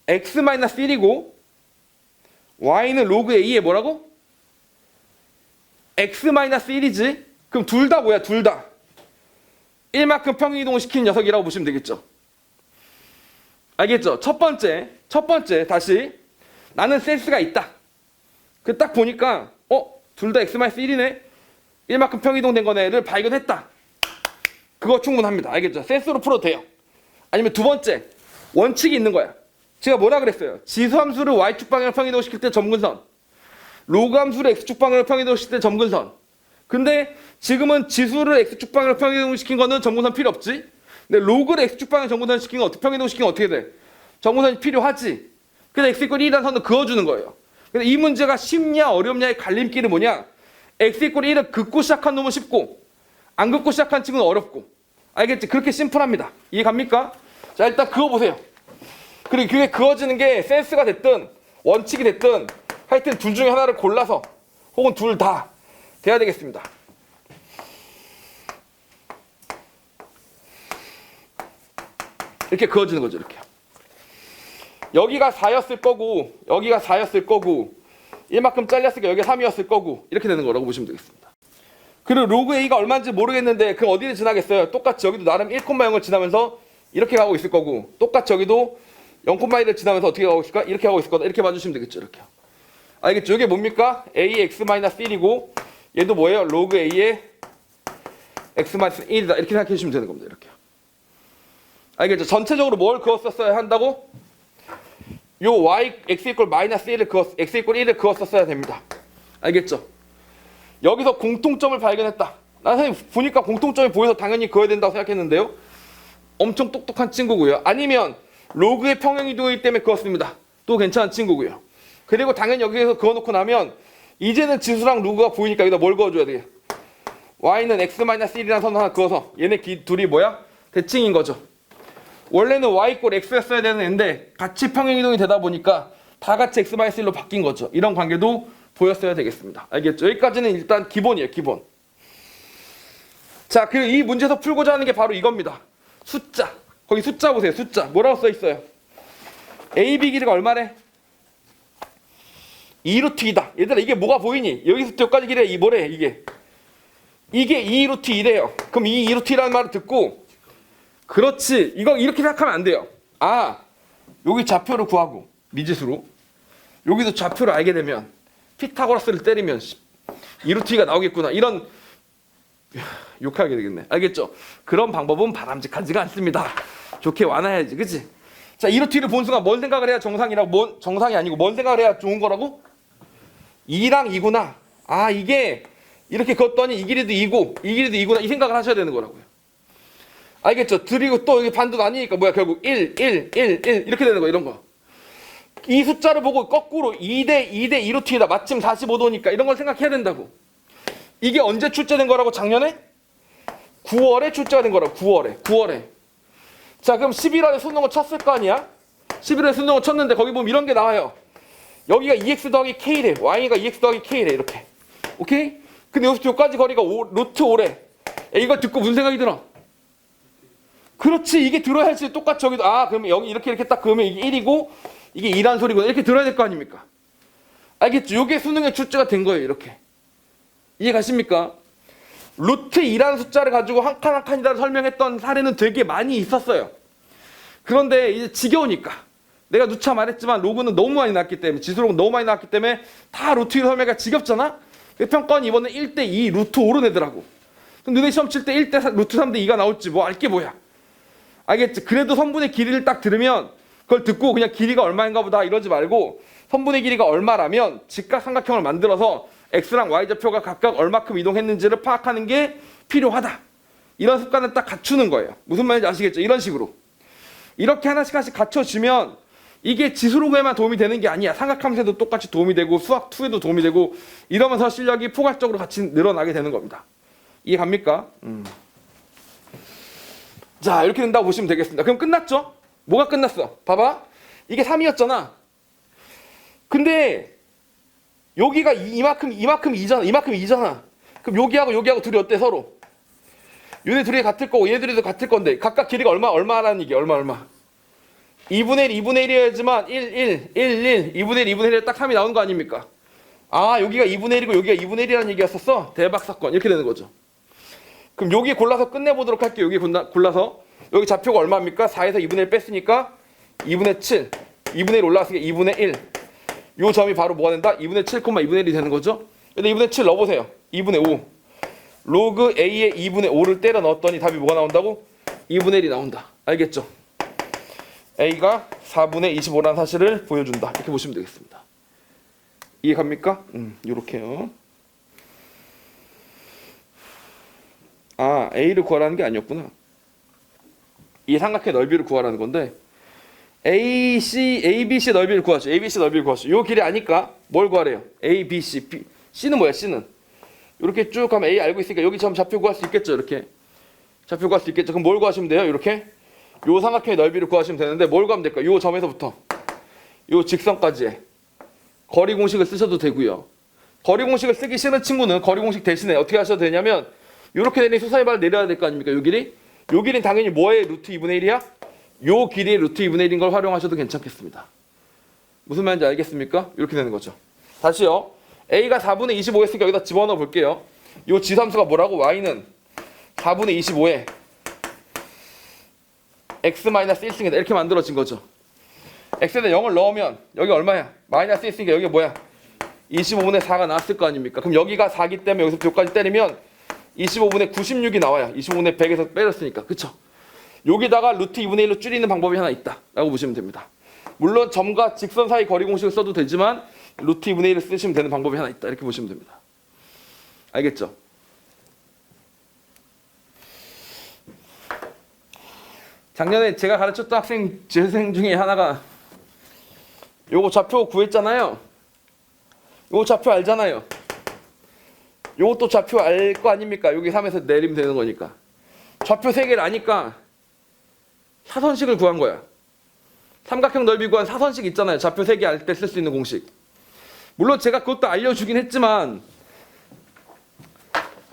x-1이고 y는 로그 a의 뭐라고? x-1이지? 그럼 둘 다 뭐야? 둘 다 1만큼 평행이동을 시키는 녀석이라고 보시면 되겠죠? 알겠죠? 첫 번째 다시 나는 센스가 있다. 그 딱 보니까 둘 다 x-1이네? 1만큼 평이동된 거네를 발견했다. 그거 충분합니다. 알겠죠? 센스로 풀어도 돼요. 아니면 두 번째, 원칙이 있는 거야. 제가 뭐라 그랬어요? 지수함수를 y축 방향으로 평이동시킬 때 점근선, 로그함수를 x축 방향으로 평이동시킬 때 점근선. 근데 지금은 지수를 x축 방향으로 평이동시킨 거는 점근선 필요 없지? 근데 로그를 x축 방향으로 점근선 시킨 거 평이동시킨 건 어떻게 돼? 점근선이 필요하지. 그래서 x = 1이라는 선을 그어주는 거예요. 근데 이 문제가 쉽냐 어렵냐의 갈림길은 뭐냐? x = 1을 긋고 시작한 놈은 쉽고 안 긋고 시작한 친구는 어렵고. 알겠지? 그렇게 심플합니다. 이해 갑니까? 자, 일단 그어보세요. 그리고 그게 그어지는 게 센스가 됐든 원칙이 됐든 하여튼 둘 중에 하나를 골라서 혹은 둘 다 돼야 되겠습니다. 이렇게 그어지는 거죠. 이렇게. 여기가 4였을 거고 여기가 4였을 거고 이만큼 잘렸으니까 여기가 3이었을 거고 이렇게 되는 거라고 보시면 되겠습니다. 그리고 로그 A가 얼마인지 모르겠는데 그 어디를 지나겠어요? 똑같이 여기도 나름 1,0을 지나면서 이렇게 가고 있을 거고 똑같이 여기도 0,1을 지나면서 어떻게 가고 있을까? 이렇게 가고 있을 거다. 이렇게 봐주시면 되겠죠. 이렇게. 알겠죠? 이게 뭡니까? A x-1이고 얘도 뭐예요? 로그 A의 x-1이다. 이렇게 생각해 주시면 되는 겁니다. 이렇게. 알겠죠? 전체적으로 뭘 그었었어야 한다고? 요 y x x 1을 그었었어야 됩니다. 알겠죠? 여기서 공통점을 발견했다. 나 선생님 보니까 공통점이 보여서 당연히 그어야 된다고 생각했는데요. 엄청 똑똑한 친구고요. 아니면 로그의 평행이동이기 때문에 그었습니다. 또 괜찮은 친구고요. 그리고 당연히 여기에서 그어놓고 나면 이제는 지수랑 로그가 보이니까 여기다 뭘 그어줘야 돼요? y는 x-1이라는 선을 하나 그어서 얘네 둘이 뭐야? 대칭인 거죠. 원래는 y = x였어야 되는 애인데 같이 평행이동이 되다 보니까 다 같이 x-1로 바뀐 거죠. 이런 관계도 보였어야 되겠습니다. 알겠죠? 여기까지는 일단 기본이에요. 기본. 자, 그리고 이 문제에서 풀고자 하는 게 바로 이겁니다. 숫자. 거기 숫자 보세요. 숫자. 뭐라고 써 있어요? AB 길이가 얼마래? 2루트 2다. 얘들아 이게 뭐가 보이니? 여기서부터 여기까지 길이야. 이 뭐래 이게? 이게 2루트 2래요. 그럼 이 2루트 2라는 말을 듣고 그렇지. 이거 이렇게 생각하면 안 돼요. 아 여기 좌표를 구하고 미지수로 여기도 좌표를 알게 되면 피타고라스를 때리면 2루트 2가 나오겠구나. 이런 욕하게 되겠네. 알겠죠? 그런 방법은 바람직하지가 않습니다. 좋게 완화해야지. 그치? 자 2루트 2를 본 순간 뭔 생각을 해야 정상이라고 정상이 아니고 뭔 생각을 해야 좋은 거라고? 2랑 2구나. 아 이게 이렇게 걷더니 이 길이도 2고 이 길이도 2구나 이 생각을 하셔야 되는 거라고요. 알겠죠? 그리고 또 여기 반도 나뉘니까 뭐야 결국 1, 1, 1, 1 이렇게 되는 거 이런 거. 이 숫자를 보고 거꾸로 2대 2루트 2다 마침 45도니까 이런 걸 생각해야 된다고. 이게 언제 출제된 거라고? 작년에? 9월에 출제가 된 거라고. 9월에. 자 그럼 11월에 수능을 쳤을 거 아니야? 11월에 수능을 쳤는데 거기 보면 이런 게 나와요. 여기가 2x 더하기 k래. y가 2x 더하기 k래. 이렇게. 오케이? 근데 여기서 여기까지 거리가 루트 5래. 이걸 듣고 무슨 생각이 들어? 그렇지. 이게 들어야지. 똑같이 여기도 그러면 여기 이렇게 딱 그러면 이게 1이고 이게 2라는 소리구나. 이렇게 들어야 될 거 아닙니까? 알겠죠? 이게 수능에 출제가 된 거예요. 이렇게. 이해 가십니까? 루트 2라는 숫자를 가지고 한 칸 한 칸이다 설명했던 사례는 되게 많이 있었어요. 그런데 이제 지겨우니까 내가 누차 말했지만 로그는 너무 많이 나왔기 때문에 지수로그는 너무 많이 나왔기 때문에 다 루트 2 설명하기가 지겹잖아? 평가원 이번에 1대2 루트 5로 내더라고. 그럼 너네 시험 칠 때 1대 루트 3대 2가 나올지 뭐 알게 뭐야. 알겠지? 그래도 선분의 길이를 딱 들으면 그걸 듣고 그냥 길이가 얼마인가 보다 이러지 말고 선분의 길이가 얼마라면 직각삼각형을 만들어서 x랑 y좌표가 각각 얼마큼 이동했는지를 파악하는 게 필요하다. 이런 습관을 딱 갖추는 거예요. 무슨 말인지 아시겠죠? 이런 식으로. 이렇게 하나씩 갖춰주면 이게 지수로그에만 도움이 되는 게 아니야. 삼각함수에도 똑같이 도움이 되고 수학 2에도 도움이 되고 이러면서 실력이 포괄적으로 같이 늘어나게 되는 겁니다. 이해 갑니까? 자 이렇게 된다고 보시면 되겠습니다. 그럼 끝났죠? 뭐가 끝났어? 봐봐. 이게 3이었잖아. 근데 여기가 이만큼 2잖아. 그럼 여기하고 둘이 어때 서로? 얘네 둘이 같을 거고 얘네 둘이도 같을 건데 각각 길이가 얼마라는 얘기 얼마 2분의 1, 2분의 1이어야지만 1, 2분의 1, 2분의 1에 딱 3이 나오는 거 아닙니까? 여기가 2분의 1이고 여기가 2분의 1이라는 얘기였었어? 대박 사건. 이렇게 되는 거죠. 그럼 여기 골라서 끝내보도록 할게요. 여기 골라서 여기 좌표가 얼마입니까? 4에서 2분의 1 뺐으니까 2분의 7 2분의 1 올라왔으니까 2분의 1 요 점이 바로 뭐가 된다? 2분의 7, 2분의 1이 되는 거죠. 근데 2분의 7 넣어보세요. 2분의 5 로그 A에 2분의 5를 때려 넣었더니 답이 뭐가 나온다고? 2분의 1이 나온다. 알겠죠? A가 4분의 25라는 사실을 보여준다. 이렇게 보시면 되겠습니다. 이해 갑니까? 요렇게요. A를 구하라는 게 아니었구나. 이 삼각형의 넓이를 구하라는 건데 ABC 넓이를 구하죠. ABC 넓이를 구하죠. 요 길이 아니까 뭘 구하래요? A, B, C, B. C는 뭐야? C는 이렇게 쭉 가면 A 알고 있으니까 여기 점 좌표 구할 수 있겠죠. 이렇게 좌표 구할 수 있겠죠. 그럼 뭘 구하시면 돼요? 이렇게 요 삼각형의 넓이를 구하시면 되는데 뭘 구하면 될까? 요 점에서부터 요 직선까지의 거리 공식을 쓰셔도 되고요. 거리 공식을 쓰기 싫은 친구는 거리 공식 대신에 어떻게 하셔도 되냐면 이렇게 되니 수사의 발을 내려야 될 거 아닙니까? 요 길이는 당연히 뭐의 루트 2분의 1이야? 요 길이의 루트 2분의 1인 걸 활용하셔도 괜찮겠습니다. 무슨 말인지 알겠습니까? 이렇게 되는 거죠. 다시요. A가 4분의 25 했으니까 여기다 집어넣어 볼게요. 요 지함수가 뭐라고? Y는 4분의 25에 x-1승이다. 이렇게 만들어진 거죠. x에다 0을 넣으면 여기 얼마야? 마이너스 1승이니까 여기 뭐야? 25분의 4가 나왔을 거 아닙니까? 그럼 여기가 4기 때문에 여기서 요까지 때리면 25분의 96이 나와요. 25분의 100에서 빼렸으니까. 그쵸? 여기다가 루트 2분의 1로 줄이는 방법이 하나 있다 라고 보시면 됩니다. 물론 점과 직선 사이 거리 공식을 써도 되지만 루트 2분의 1을 쓰시면 되는 방법이 하나 있다 이렇게 보시면 됩니다. 알겠죠? 작년에 제가 가르쳤던 재생 중에 하나가 요거 좌표 구했잖아요. 요거 좌표 알잖아요. 요것도 좌표 알 거 아닙니까? 여기 3에서 내리면 되는 거니까. 좌표 3개를 아니까 사선식을 구한 거야. 삼각형 넓이 구한 사선식 있잖아요. 좌표 3개 알 때 쓸 수 있는 공식. 물론 제가 그것도 알려주긴 했지만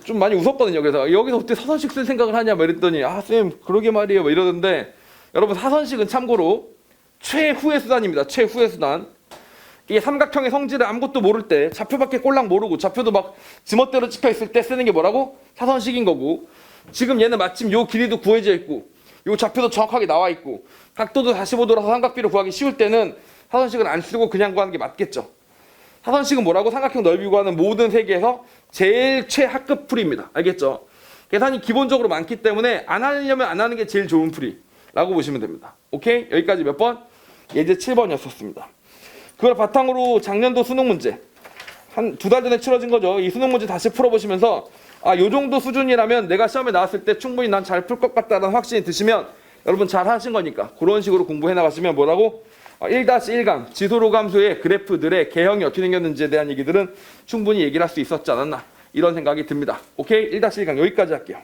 좀 많이 웃었거든요. 그래서 여기서 어떻게 사선식 쓸 생각을 하냐 막 이랬더니 아 쌤 그러게 말이에요 막 이러던데, 여러분 사선식은 참고로 최후의 수단입니다. 최후의 수단. 이게 삼각형의 성질을 아무것도 모를 때, 좌표밖에 꼴랑 모르고 좌표도 막 지멋대로 찍혀 있을 때 쓰는 게 뭐라고? 사선식인 거고, 지금 얘는 마침 요 길이도 구해져 있고 요 좌표도 정확하게 나와 있고 각도도 45도라서 삼각비를 구하기 쉬울 때는 사선식을 안 쓰고 그냥 구하는 게 맞겠죠. 사선식은 뭐라고? 삼각형 넓이 구하는 모든 세계에서 제일 최하급 풀이입니다. 알겠죠? 계산이 기본적으로 많기 때문에 안 하려면 안 하는 게 제일 좋은 풀이라고 보시면 됩니다. 오케이? 여기까지 몇 번? 예제 7번이었습니다. 그걸 바탕으로 작년도 수능 문제 한 2달 전에 치러진 거죠. 이 수능 문제 다시 풀어보시면서 아, 요 정도 수준이라면 내가 시험에 나왔을 때 충분히 난 잘 풀 것 같다는 확신이 드시면 여러분 잘 하신 거니까 그런 식으로 공부해 나가시면 뭐라고? 1-1강 지수로 감소의 그래프들의 개형이 어떻게 생겼는지에 대한 얘기들은 충분히 얘기를 할 수 있었지 않았나, 이런 생각이 듭니다. 오케이? 1-1강 여기까지 할게요.